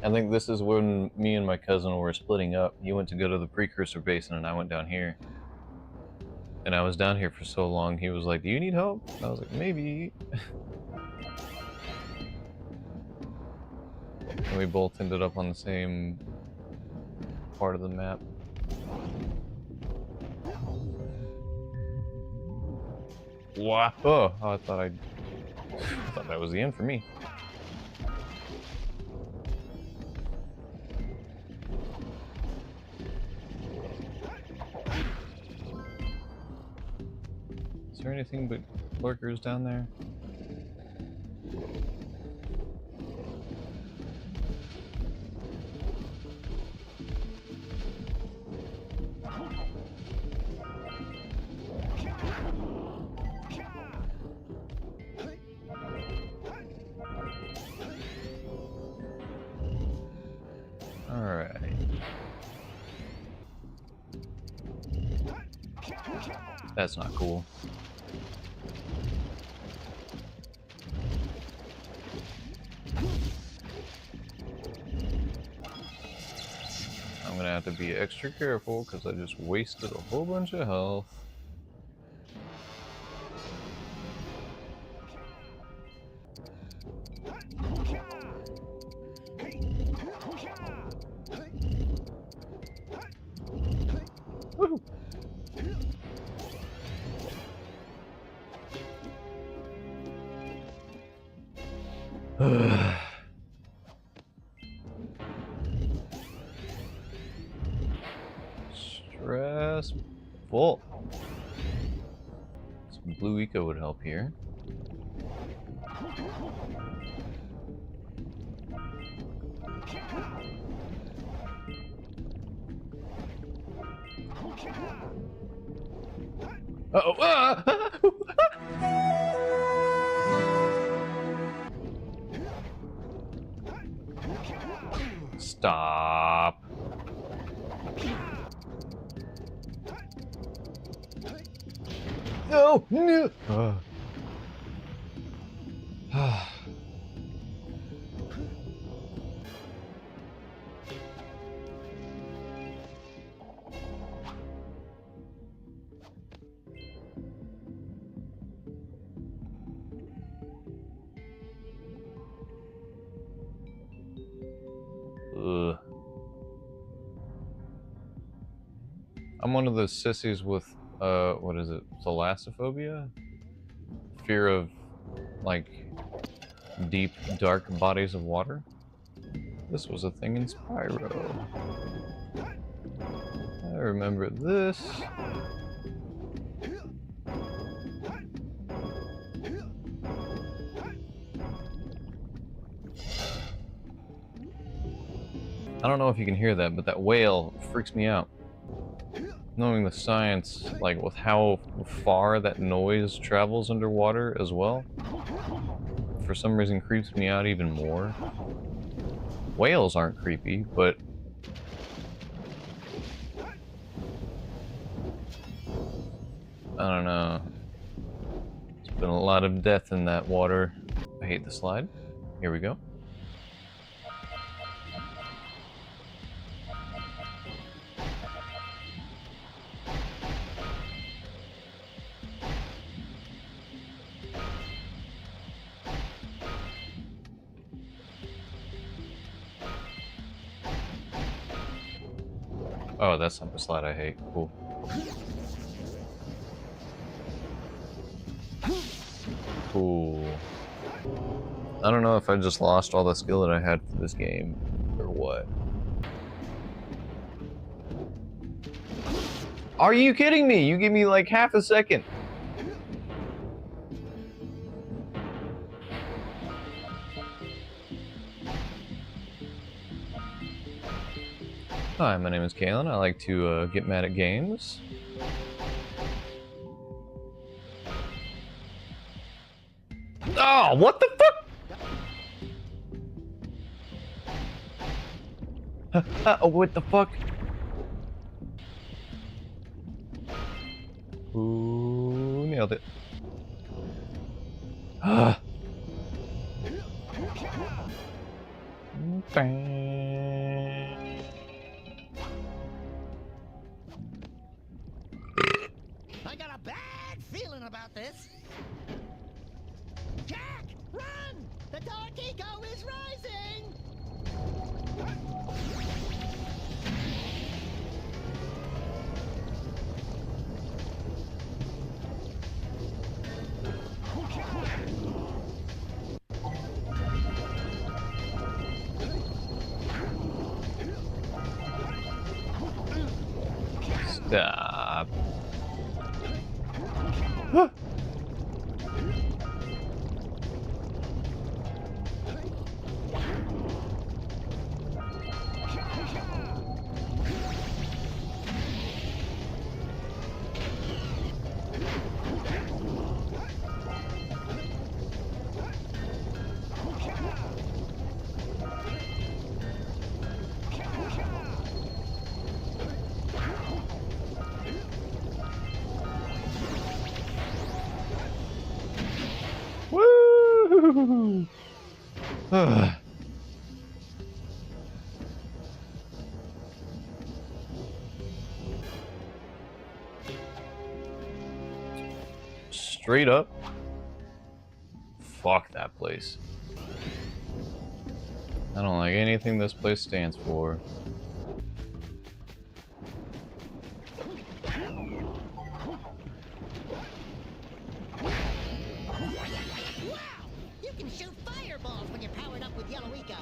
I think this is when me and my cousin were splitting up. He went to go to the Precursor Basin and I went down here. And I was down here for so long, he was like, "Do you need help?" And I was like, "Maybe." And we both ended up on the same part of the map. Wow. Oh, I thought that was the end for me. Is there anything but lurkers down there? Alright. That's not cool. I'm gonna have to be extra careful because I just wasted a whole bunch of health. Woo! Stressful. Some blue eco would help here. Uh-oh! Ah! Stop. No! No! Ugh. I'm one of those sissies with, what is it? Thalassophobia? Fear of, like, deep, dark bodies of water? This was a thing in Spyro. I remember this. I don't know if you can hear that, but that wail freaks me out. Knowing the science, like with how far that noise travels underwater as well, for some reason creeps me out even more. Whales aren't creepy, but I don't know. There's been a lot of death in that water. I hate the slide. Here we go. Oh, that's not the slide I hate. Cool. Cool. I don't know if I just lost all the skill that I had for this game, or what. Are you kidding me? You give me like half a second. Hi, my name is Kalen. I like to get mad at games. Oh, what the fuck? Oh, what the fuck? Ooh, nailed it. Ah. I got a bad feeling about this. Jack, run! The Dark Eco is rising! Stop. Woo! Straight up. Fuck that place. I don't like anything this place stands for. You can shoot fireballs when you're powered up with Yellow Eco.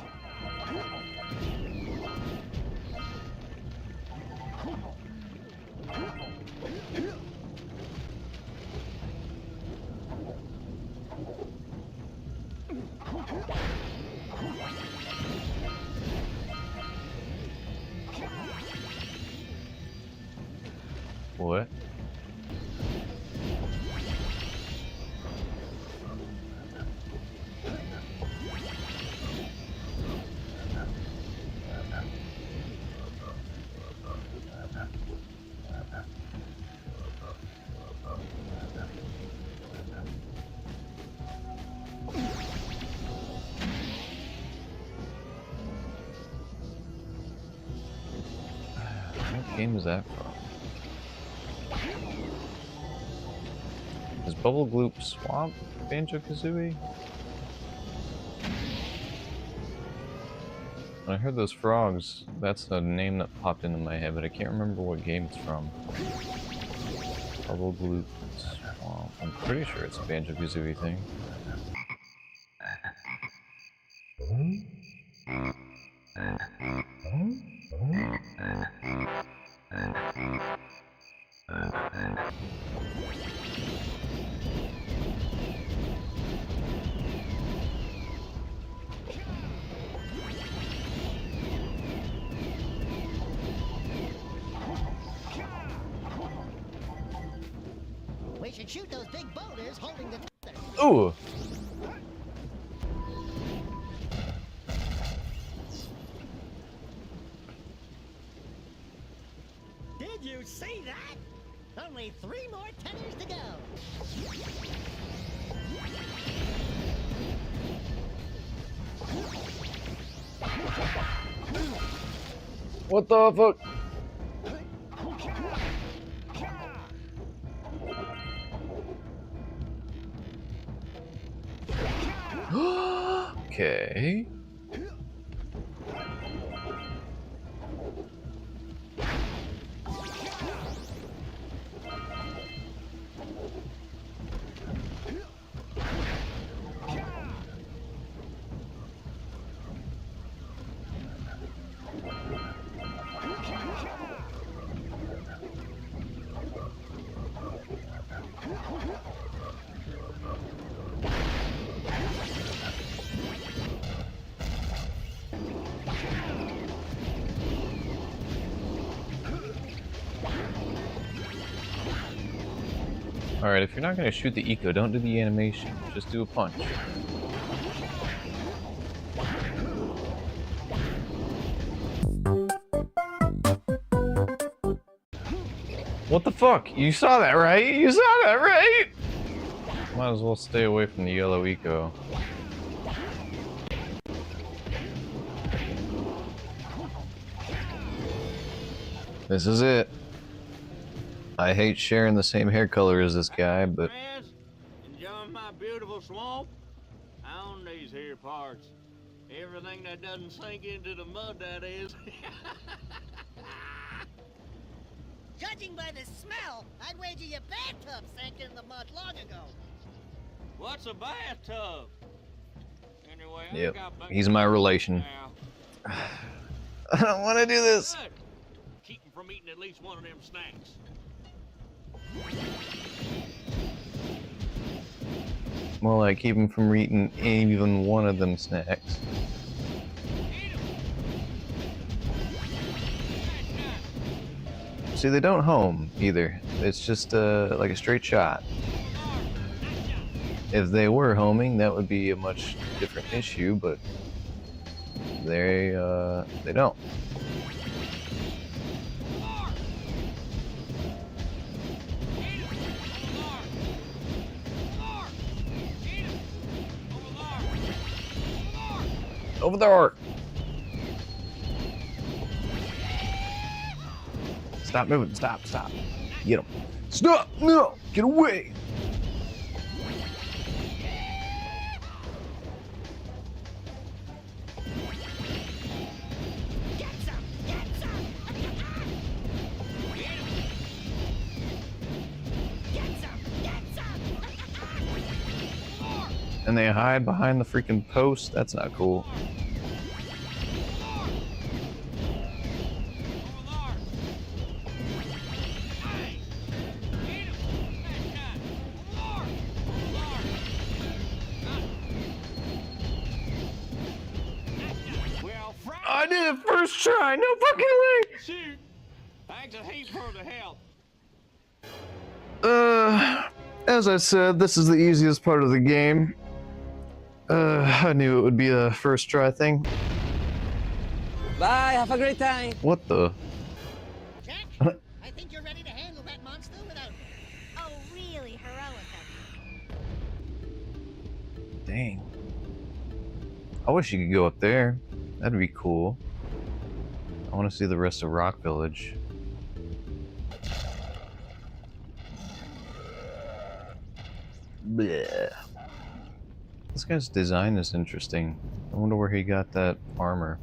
What? What game is that from? Is Bubble Gloop Swamp Banjo-Kazooie? When I heard those frogs, that's a name that popped into my head, but I can't remember what game it's from. Bubble Gloop Swamp. I'm pretty sure it's a Banjo-Kazooie thing. We should shoot those big boulders holding the tether. Ooh! Did you see that? Only 3 more tethers to go. What the fuck? Okay. Alright, if you're not gonna shoot the eco, don't do the animation. Just do a punch. What the fuck? You saw that, right? You saw that, right? Might as well stay away from the yellow eco. This is it. I hate sharing the same hair color as this guy, but... Enjoying my beautiful swamp? I own these here parts. Everything that doesn't sink into the mud, that is. Judging by the smell, I'd wager your bathtub sank in the mud long ago. What's a bathtub? Anyway, yep, he's my relation. I don't want to do this. Good. Keep him from eating at least one of them snacks. More like keep him from eating even one of them snacks. See, they don't home either. It's just like a straight shot. If they were homing, that would be a much different issue, but they don't. Over there! Stop moving, stop. Get him. Stop! No! Get away! And they hide behind the freaking post? That's not cool. I did it first try, no fucking way! Shoot! Thanks a heap for the help. As I said, this is the easiest part of the game. I knew it would be a first try thing. Bye, have a great time. What the? Jack, I think you're ready to handle that monster without me. Oh, really heroic of you. Dang. I wish you could go up there. That'd be cool. I want to see the rest of Rock Village. Bleh. This guy's design is interesting. I wonder where he got that armor.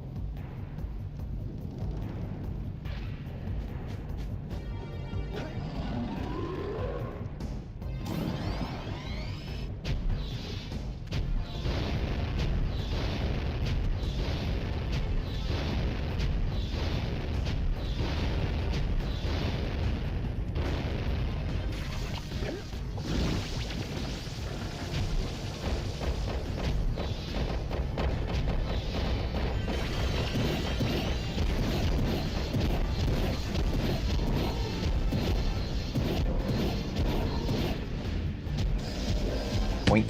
Point.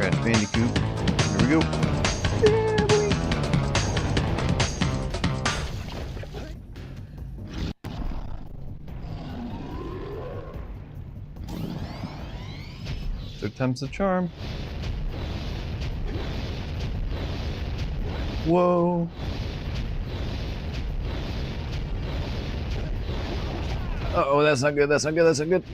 Crash Bandicoot. Here we go. Yeah, boy. Third time's the charm. Whoa. Uh-oh, that's not good, that's not good, that's not good.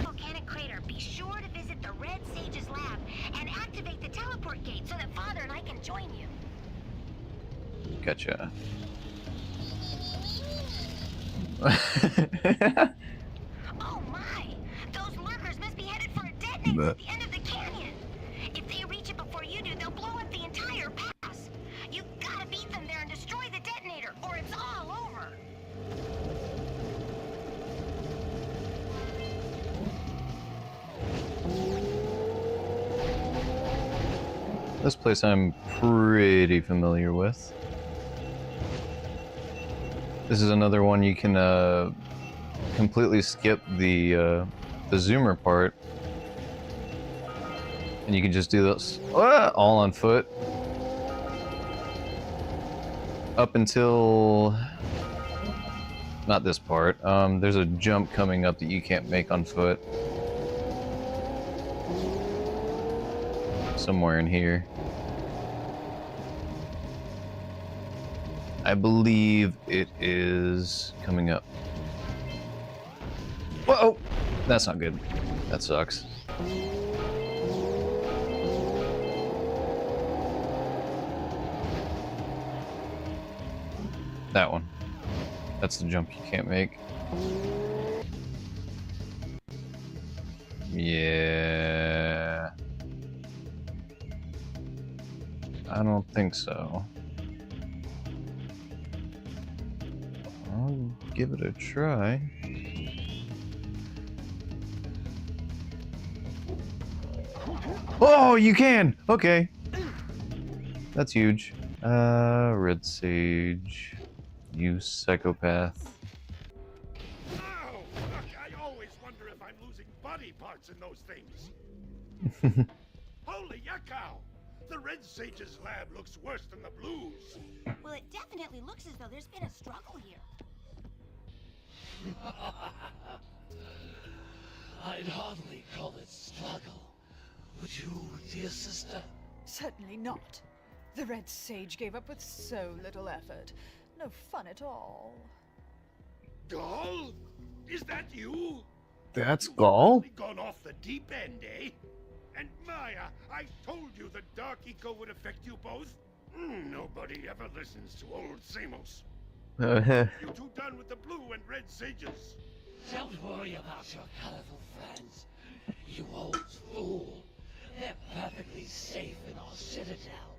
Volcanic crater. Be sure to visit the Red Sage's lab and activate the teleport gate so that Father and I can join you. Gotcha. Oh my! Those lurkers must be headed for a detonator at the end of the canyon. If they reach it before you do, they'll blow up the entire pass. You gotta beat them there and destroy the detonator, or it's all over. This place I'm pretty familiar with. This is another one you can completely skip the zoomer part, and you can just do this all on foot up until not this part. There's a jump coming up that you can't make on foot. Somewhere in here. I believe it is coming up. Whoa! That's not good. That sucks. That one. That's the jump you can't make. Yeah. I don't think so. I'll give it a try. Oh, you can! Okay. That's huge. Red Sage. You psychopath. Ow! Look, I always wonder if I'm losing body parts in those things. Holy yuckow! The Red Sage's lab looks worse than the Blues. Well, it definitely looks as though there's been a struggle here. I'd hardly call it struggle. Would you, dear sister? Certainly not. The Red Sage gave up with so little effort. No fun at all. Gall? Is that you? That's You've Gall? really gone off the deep end, eh? And Maya, I told you the Dark Eco would affect you both. Nobody ever listens to old Samos. You two done with the Blue and Red Sages? Don't worry about your colorful friends. You old fool. They're perfectly safe in our citadel.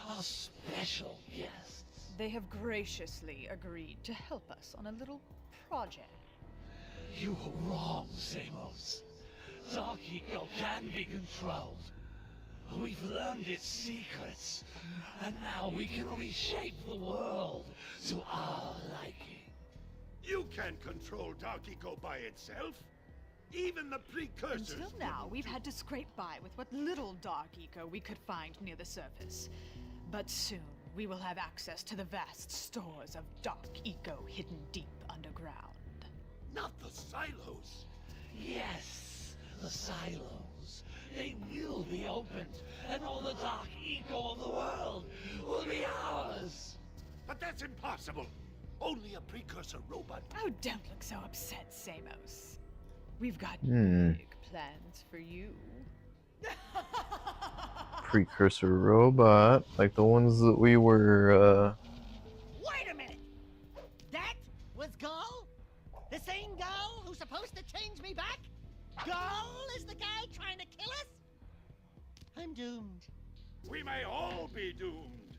Our special guests. They have graciously agreed to help us on a little project. You were wrong, Samos. Dark Eco can be controlled. We've learned its secrets, and now we can reshape the world to our liking. You can't control Dark Eco by itself. Even the precursors. Until now, we've had to scrape by with what little Dark Eco we could find near the surface. But soon, we will have access to the vast stores of Dark Eco hidden deep underground. Not the silos. Yes, the silos. They will be opened, and all the Dark Eco of the world will be ours. But that's impossible. Only a precursor robot. Oh, don't look so upset, Samos. We've got big plans for you. Precursor robot, like the ones that we were, Wait a minute! That was Gall? The same Gall who's supposed to change me back? Gall is the guy trying to kill us? I'm doomed. We may all be doomed.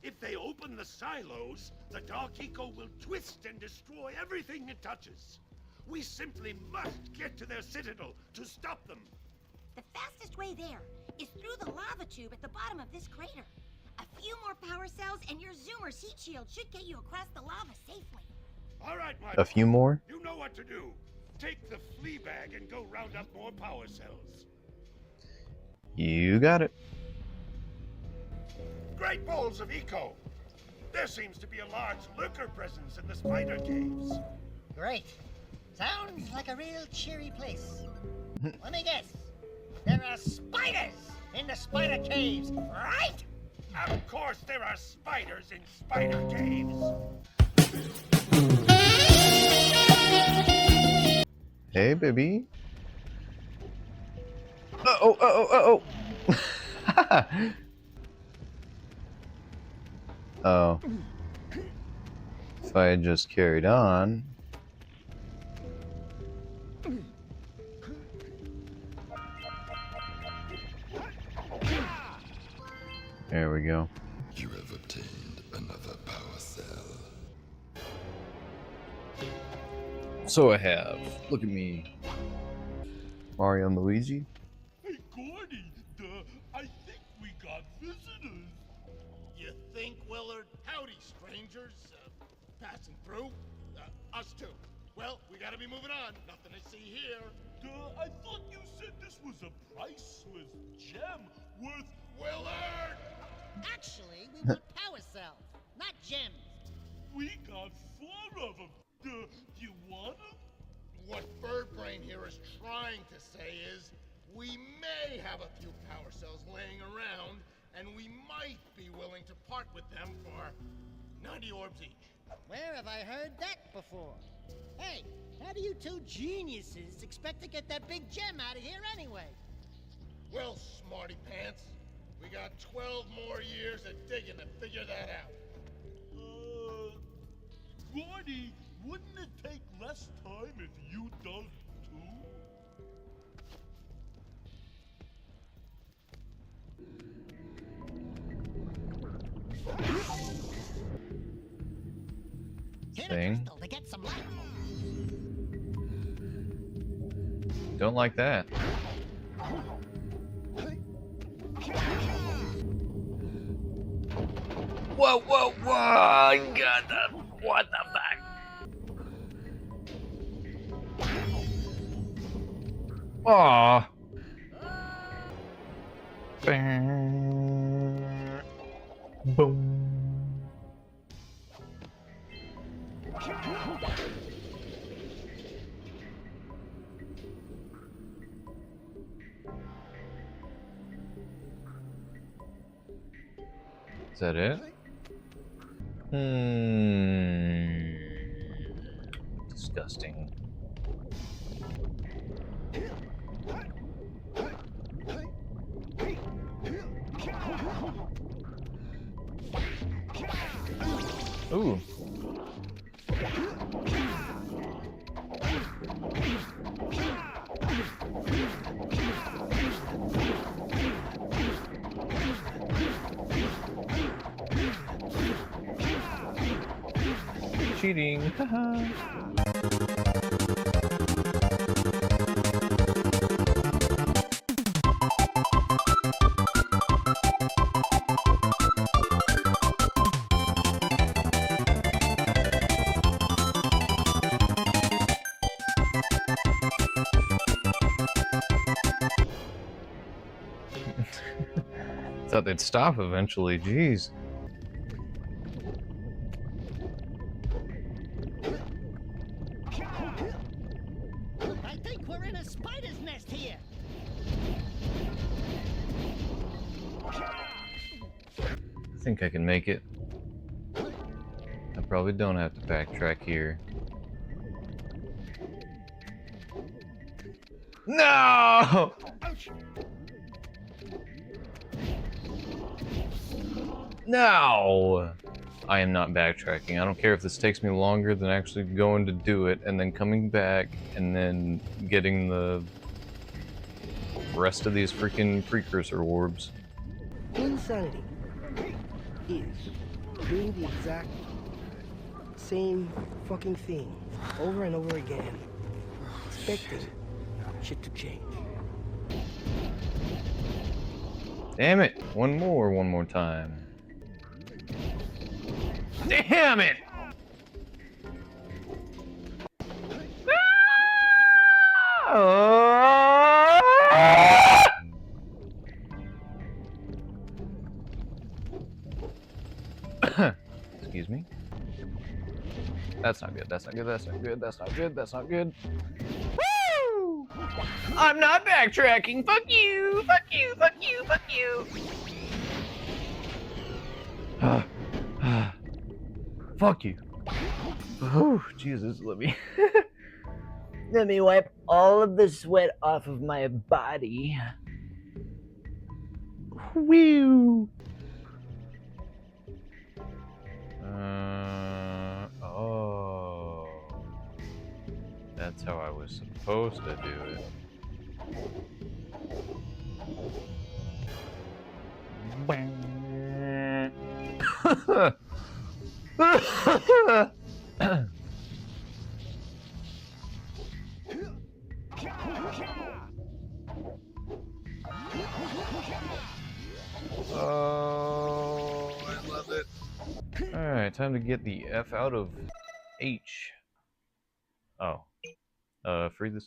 If they open the silos, the Dark Eco will twist and destroy everything it touches. We simply must get to their citadel to stop them. The fastest way there is through the lava tube at the bottom of this crater. A few more power cells and your Zoomer's heat shield should get you across the lava safely. All right, my a few more? You know what to do. Take the flea bag and go round up more power cells. You got it. Great balls of eco. There seems to be a large lurker presence in the spider caves. Great. Sounds like a real cheery place. Let me guess. There are spiders in the spider caves, right? Of course there are spiders in spider caves. Hey, baby. Uh-oh, uh-oh, uh-oh. Oh. If I had just carried on... There we go. You have obtained another power cell. So I have. Look at me. Mario and Luigi. Hey, Gordy, I think we got visitors. You think, Willard? Howdy, strangers. Passing through? Us too. Well, we gotta be moving on. Nothing to see here. I thought you said this was a priceless gem worth... Willard! Actually, we want power cells, not gems. We got 4 of them. You want them? What Birdbrain here is trying to say is, we may have a few power cells laying around, and we might be willing to part with them for 90 orbs each. Where have I heard that before? Hey, how do you two geniuses expect to get that big gem out of here anyway? Well, smarty pants, we got 12 more years of digging to figure that out. Gordy, wouldn't it take less time if you dug too? Thing. To get some light. Don't like that. Whoa, whoa, whoa! God, what the fuck? Aww. Boom. Is that it? Disgusting. Ooh. Cheating. Haha. Thought they'd stop eventually, jeez. I think we're in a spider's nest here. I think I can make it. I probably don't have to backtrack here. No! No! I am not backtracking. I don't care if this takes me longer than actually going to do it and then coming back and then getting the rest of these freaking precursor orbs. Insanity is doing the exact same fucking thing over and over again, expecting shit to change. Damn it! One more time. Damn it! Excuse me. That's not good. That's not good. That's not good. That's not good. That's not good. Woo! I'm not backtracking. Fuck you. Fuck you. Fuck you. Fuck you. Fuck you. Oh, Jesus, let me... Let me wipe all of the sweat off of my body. Whew. Oh. That's how I was supposed to do it. Oh, I love it. Alright, time to get the F out of H. Oh. Free the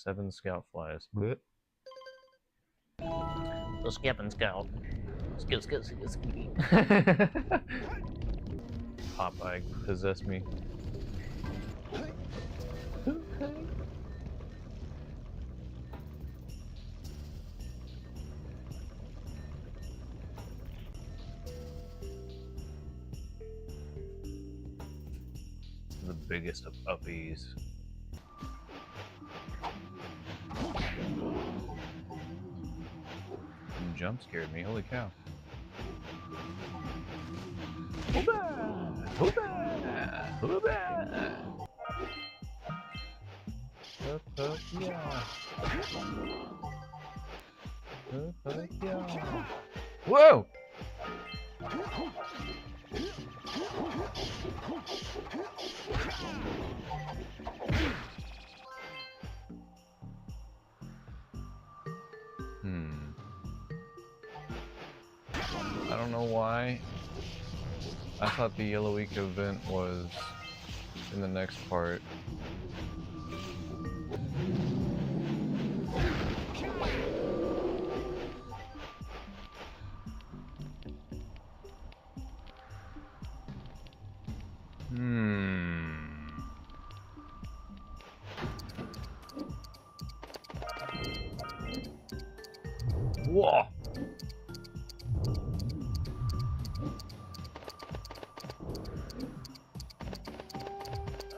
7 scout flies. Blech. The skipping scout. Skip. Popeye possess me. The biggest of uppies. Jump scared me, holy cow. Whoa! I don't know why. I thought the Yellow Week event was in the next part. Whoa!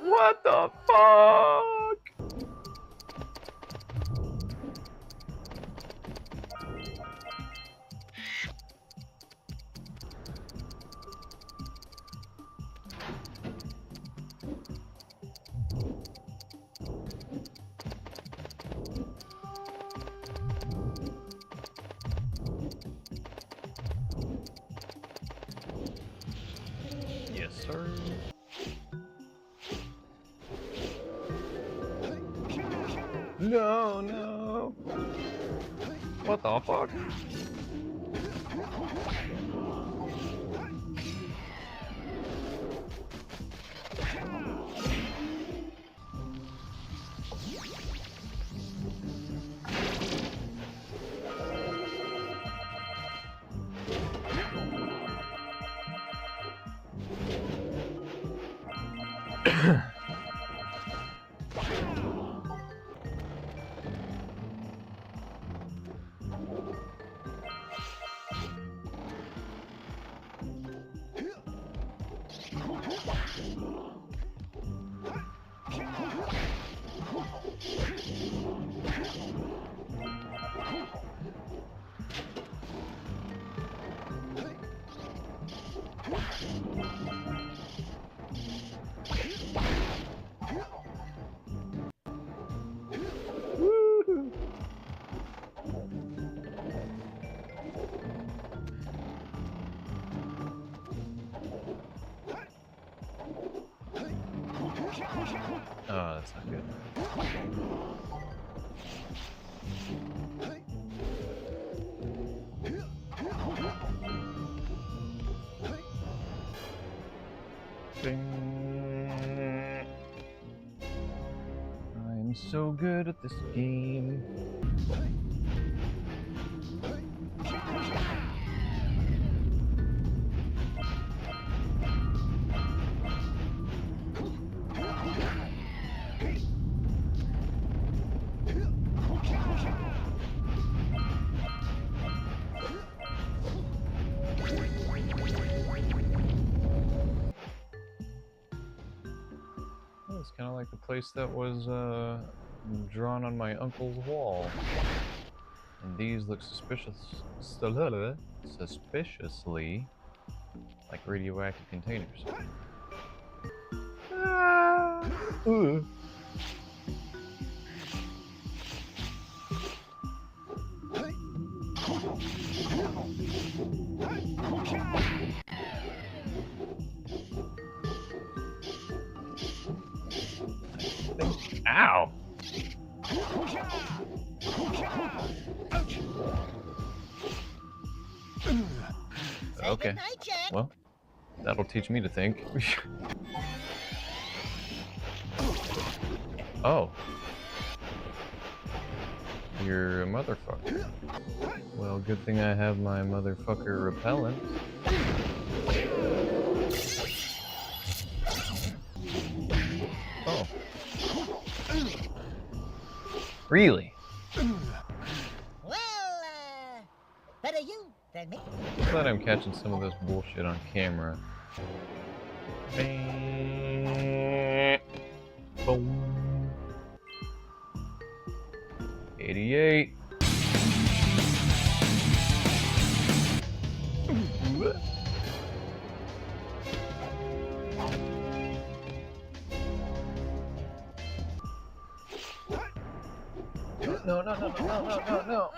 What the fuck? Yes, sir. No, no. What the fuck? Oh, that's not good. Bing. I am so good at this game. like the place that was drawn on my uncle's wall. And these look suspiciously like radioactive containers. Ow! Okay. Well, that'll teach me to think. Oh. You're a motherfucker. Well, good thing I have my motherfucker repellent. Oh. Really? Well, better you than me. I'm glad I'm catching some of this bullshit on camera. Boom. 88. No, no, no, no, no, no, no, no.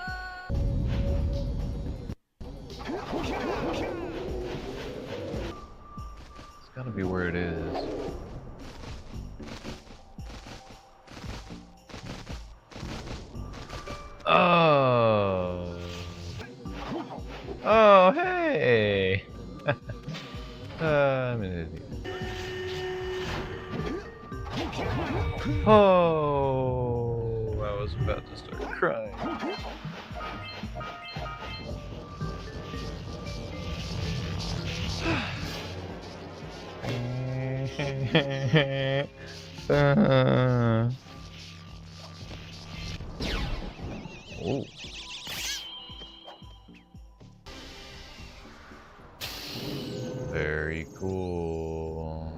It's gotta be where it is. Oh. Oh, hey. I'm an idiot. Oh, I was about to start crying. Oh. Very cool.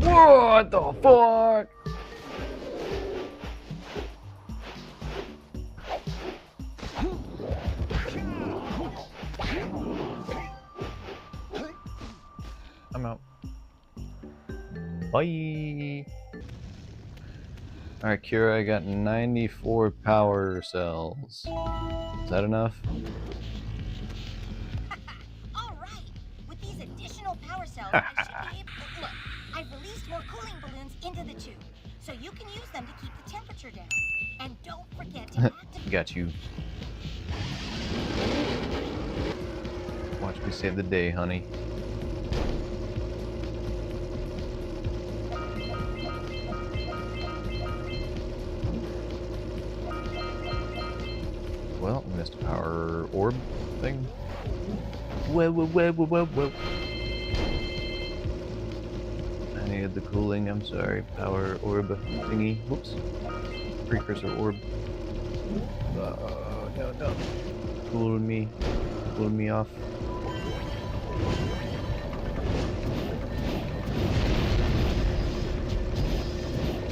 What the fuck? I'm out. Bye. Alright, Kira, I got 94 power cells. Is that enough? Alright, with these additional power cells, I should be able to... Look, I've released more cooling balloons into the tube, so you can use them to keep the temperature down. And don't forget to activate... Got you. Watch me save the day, honey. Well, missed a power orb thing. Whoa, whoa, whoa, whoa, whoa, whoa. I needed the cooling, I'm sorry. Power orb thingy. Whoops. Precursor orb. No, no. Cooled me off.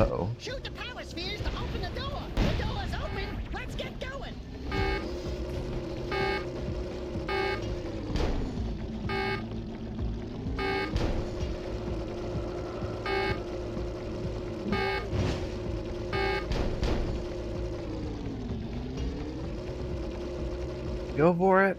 Uh-oh. Shoot the power spheres to open the door. The door's open. Let's get going. Go for it.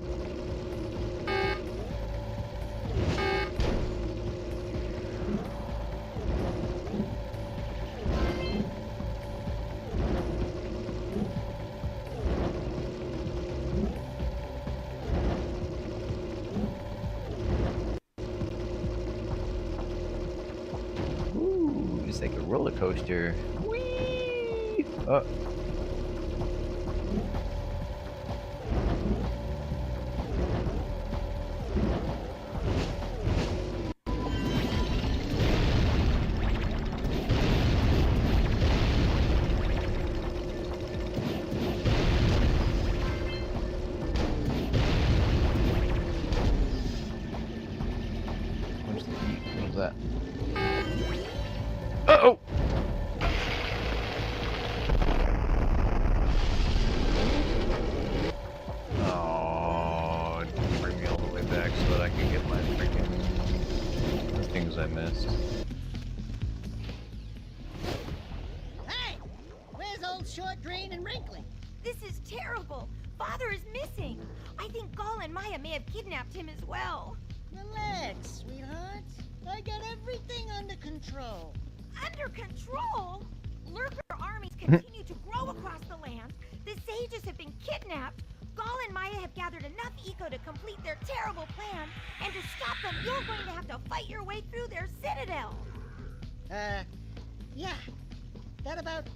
Ooh, it's like a roller coaster. Whee! What's that? Uh-oh! Oh, bring me all the way back so that I can get my freaking things I missed. Hey! Where's old Short, Drain, and Wrinkly? This is terrible. Father is missing. I think Gall and Maya may have kidnapped him as well. Relax, sweetheart. I got everything under control. Under control? Lurker armies continue to grow across the land. The sages have been kidnapped. Gall and Maya have gathered enough eco to complete their terrible plan. And to stop them, you're going to have to fight your way through their citadel. Yeah. That about,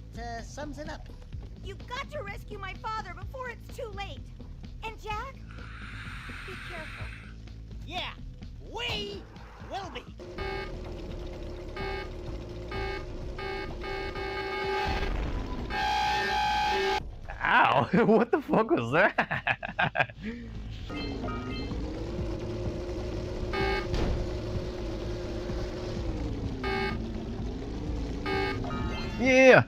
sums it up. You've got to rescue my father before it's too late. And Jack, be careful. Yeah, we will be. Ow! What the fuck was that? Yeah!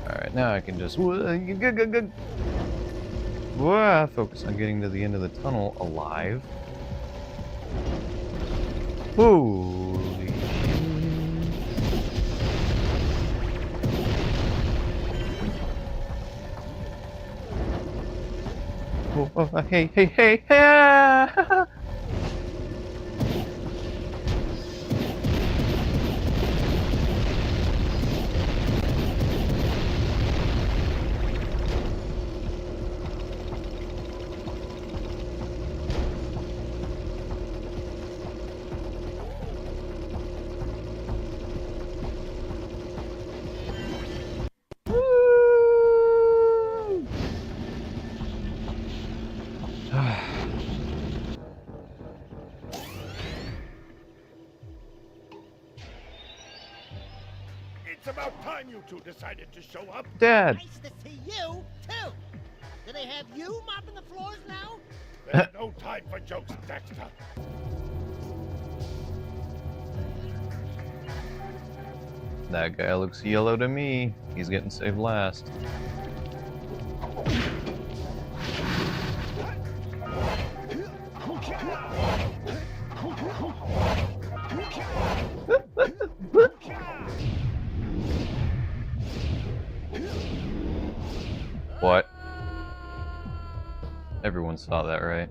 Alright, now I can just focus on getting to the end of the tunnel alive. Holy hey, hey, hey, hey! It's about time you two decided to show up. Dad! Nice to see you, too. Do they have you mopping the floors now? There's no time for jokes, Daxter. That guy looks yellow to me. He's getting saved last. What? Everyone saw that, right?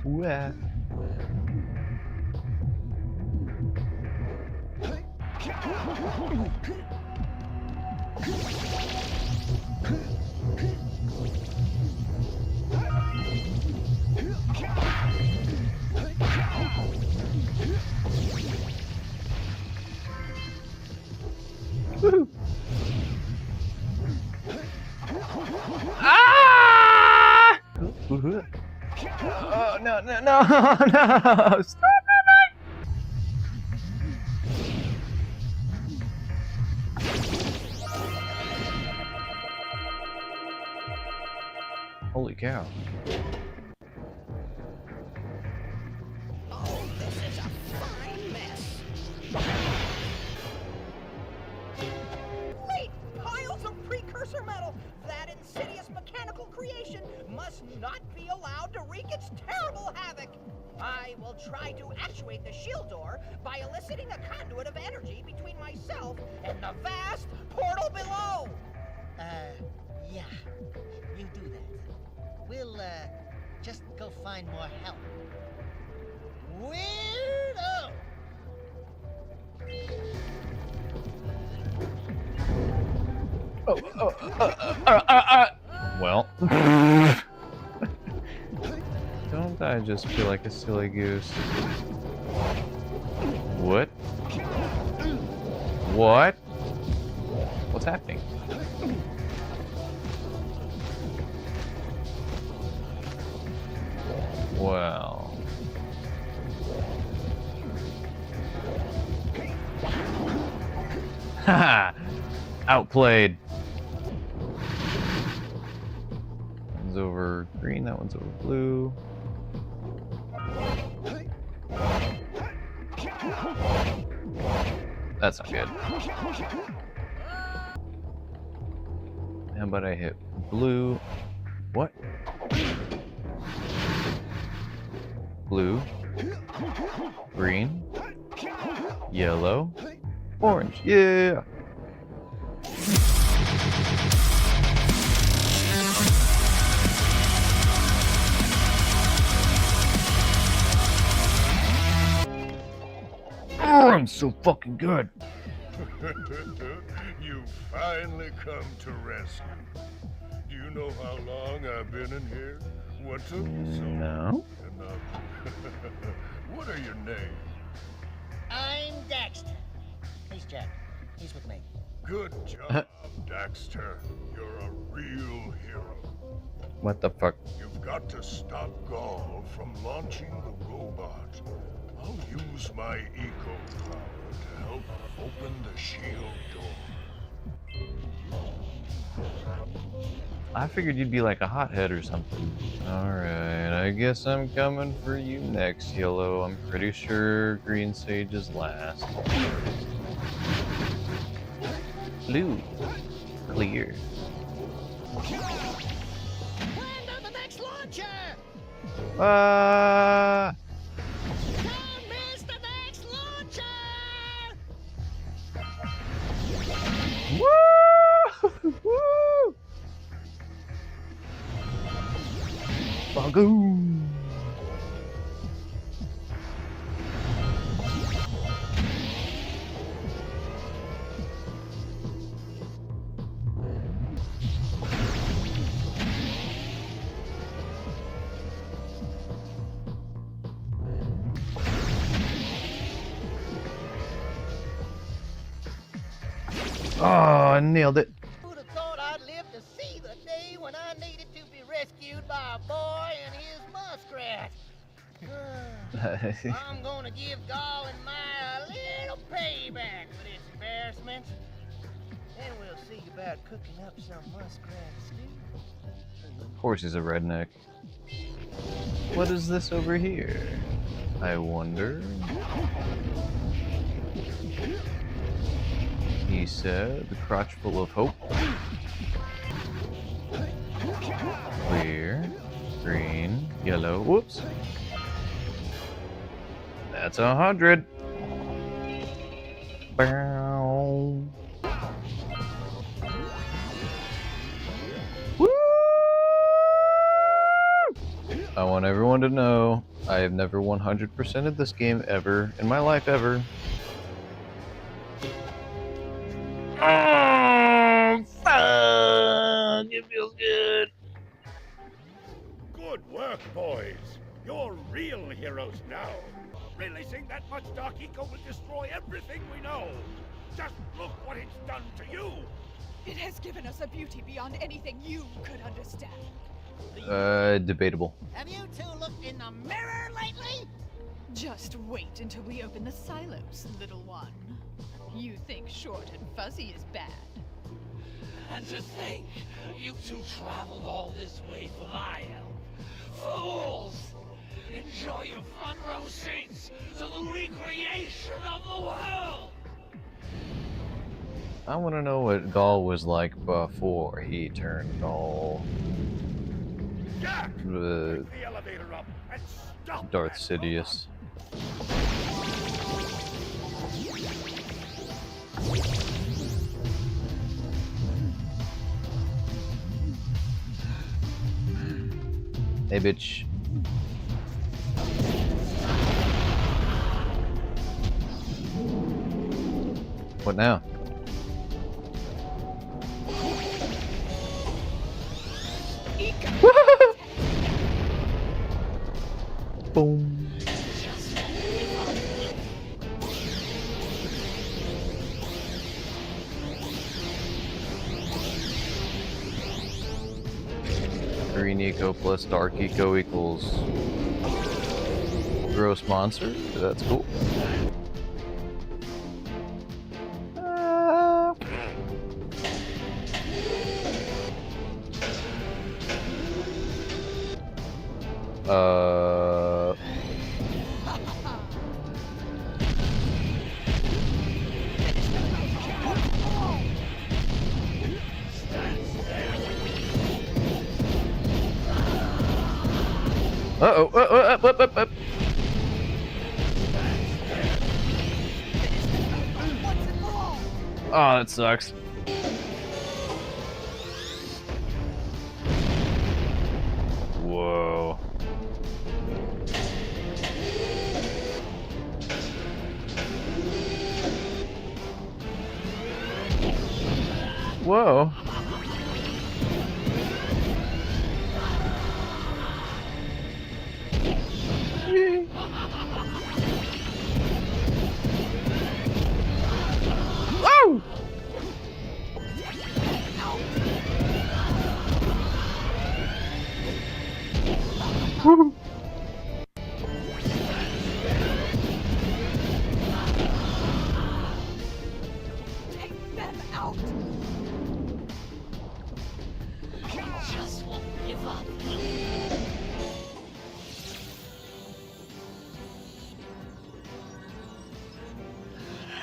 Where? Ah! Oh, no, no, no, no! Stop it! Holy cow. Oh, this is a fine mess. Great piles of precursor metal! That insidious mechanical creation must not be allowed to wreak its terrible havoc. I will try to actuate the shield door by eliciting a conduit of energy between myself and the vast portal below. Yeah. You do that. We'll, just go find more help. Weirdo! Well. Don't I just feel like a silly goose? What? What? What's happening? Well. Haha! Outplayed. That one's over green, that one's over blue. That's not good. How about I hit blue? What? Blue, green, yellow, orange. Yeah! Oh, I'm so fucking good. You finally come to rescue. Do you know how long I've been in here? What took you so long? No. What are your names? I'm Daxter. He's Jak. He's with me. Good job, Daxter. You're a real hero. What the fuck? You've got to stop Gaul from launching the robot. I'll use my eco power to help open the shield door. I figured you'd be like a hothead or something. Alright, I guess I'm coming for you next, Yellow. I'm pretty sure Green Sage is last. Blue. Clear. Land on the next launcher! Don't miss the next launcher! Woo! Woo! Bagoom! Oh, I nailed it. Who'd have thought I'd live to see the day when I needed to be rescued by a boy and his muskrat? I'm gonna give Gaul and Maya a little payback for this embarrassment. Then we'll see about cooking up some muskrat stew. Of course he's a redneck. What is this over here? I wonder. He said, the crotch full of hope. Clear, green, yellow. Whoops. That's 100. Bow. Woo! I want everyone to know I have never 100%ed this game ever in my life ever. Oh, fuck! It feels good. Good work, boys. You're real heroes now. Releasing that much dark eco will destroy everything we know. Just look what it's done to you. It has given us a beauty beyond anything you could understand. Debatable. Have you two looked in the mirror lately? Just wait until we open the silos, little one. You think short and fuzzy is bad. And to think, you two traveled all this way for my help. Fools! Enjoy your front row seats to the recreation of the world! I want to know what Gaul was like before he turned Gaul. Jak back. Pick the elevator up and stop Darth that Sidious. Hey, bitch. What now? Boom. Green eco plus dark eco equals gross monster. That's cool. Uh-oh. Up. Oh, that sucks. Whoa. Whoa. Whoa! Woo! Take them out. Just won't give up.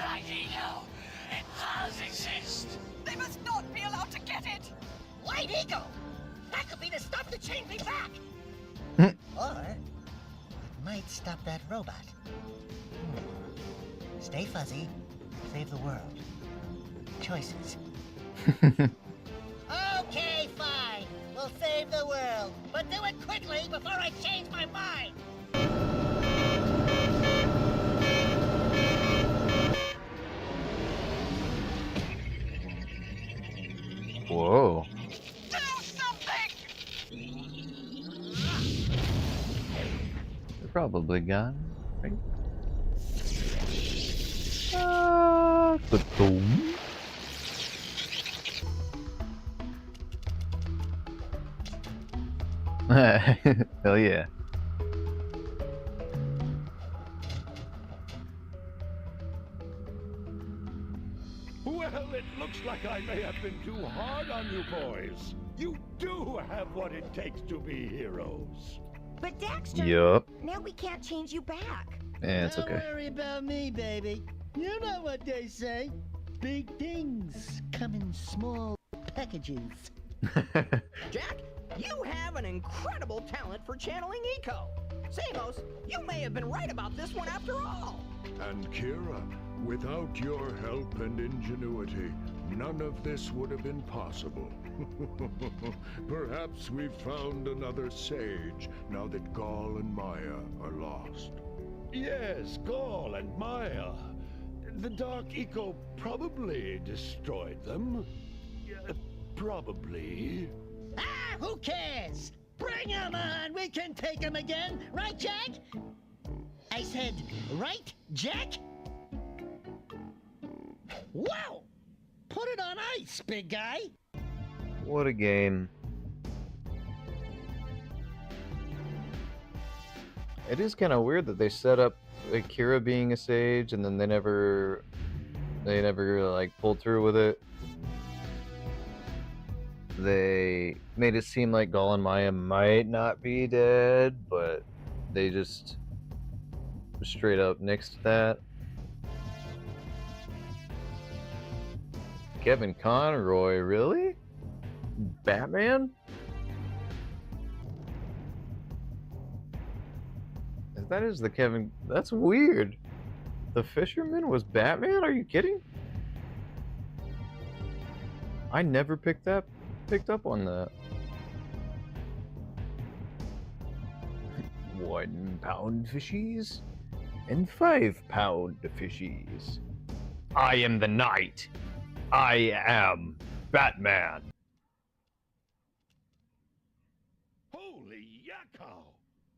Right, Ego. It does exist. They must not be allowed to get it. Light ego! That could be the stuff to change me back! Or it might stop that robot. Stay fuzzy, save the world. Choices. Okay, fine. We'll save the world. But do it quickly before I change my mind! Whoa. Do something! They're probably gone, right? Boom. Hell yeah. Well, it looks like I may have been too hard on you boys. You do have what it takes to be heroes. But Daxter, Yup. now we can't change you back. Yeah, it's okay. Don't worry about me, baby. You know what they say. Big things come in small packages. Jack, you have an incredible talent for channeling eco. Samos, you may have been right about this one after all. And Kira, without your help and ingenuity, none of this would have been possible. Perhaps we've found another sage, now that Gaul and Maya are lost. Yes, Gaul and Maya. The Dark Eco probably destroyed them. Probably. Ah, who cares? Bring 'em on! We can take 'em again! Right, Jack? I said, right, Jack? Wow! Put it on ice, big guy! What a game. It is kind of weird that they set up Akira being a sage and then they never like pulled through with it. They made it seem like Gaul and Maya might not be dead, but they just straight up nixed that. Kevin Conroy, really? Batman? That is the Kevin. That's weird. The fisherman was Batman? Are you kidding? I never picked up on that. 1 pound fishies and 5 pound fishies. I am the knight. I am Batman. Holy yakko!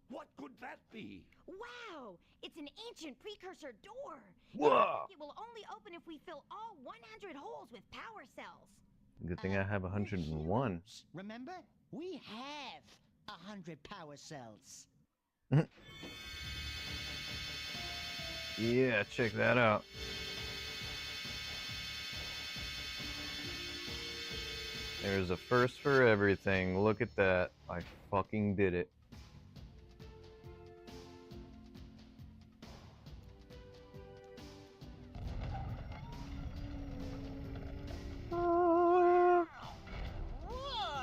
What could that be? Wow! It's an ancient precursor door. Whoa! It will only open if we fill all 100 holes with power cells. Good thing I have 101. Remember? We have 100 power cells. Yeah, check that out. There's a first for everything. Look at that. I fucking did it. What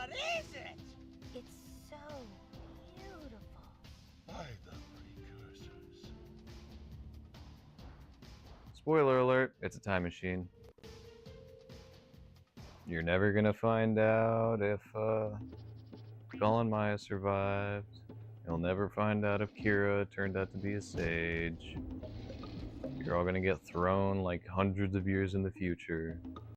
is it? It's so beautiful. By the precursors. Spoiler alert, it's a time machine. You're never gonna find out if Skull and Maya survived. You'll never find out if Kira turned out to be a sage. You're all gonna get thrown like hundreds of years in the future.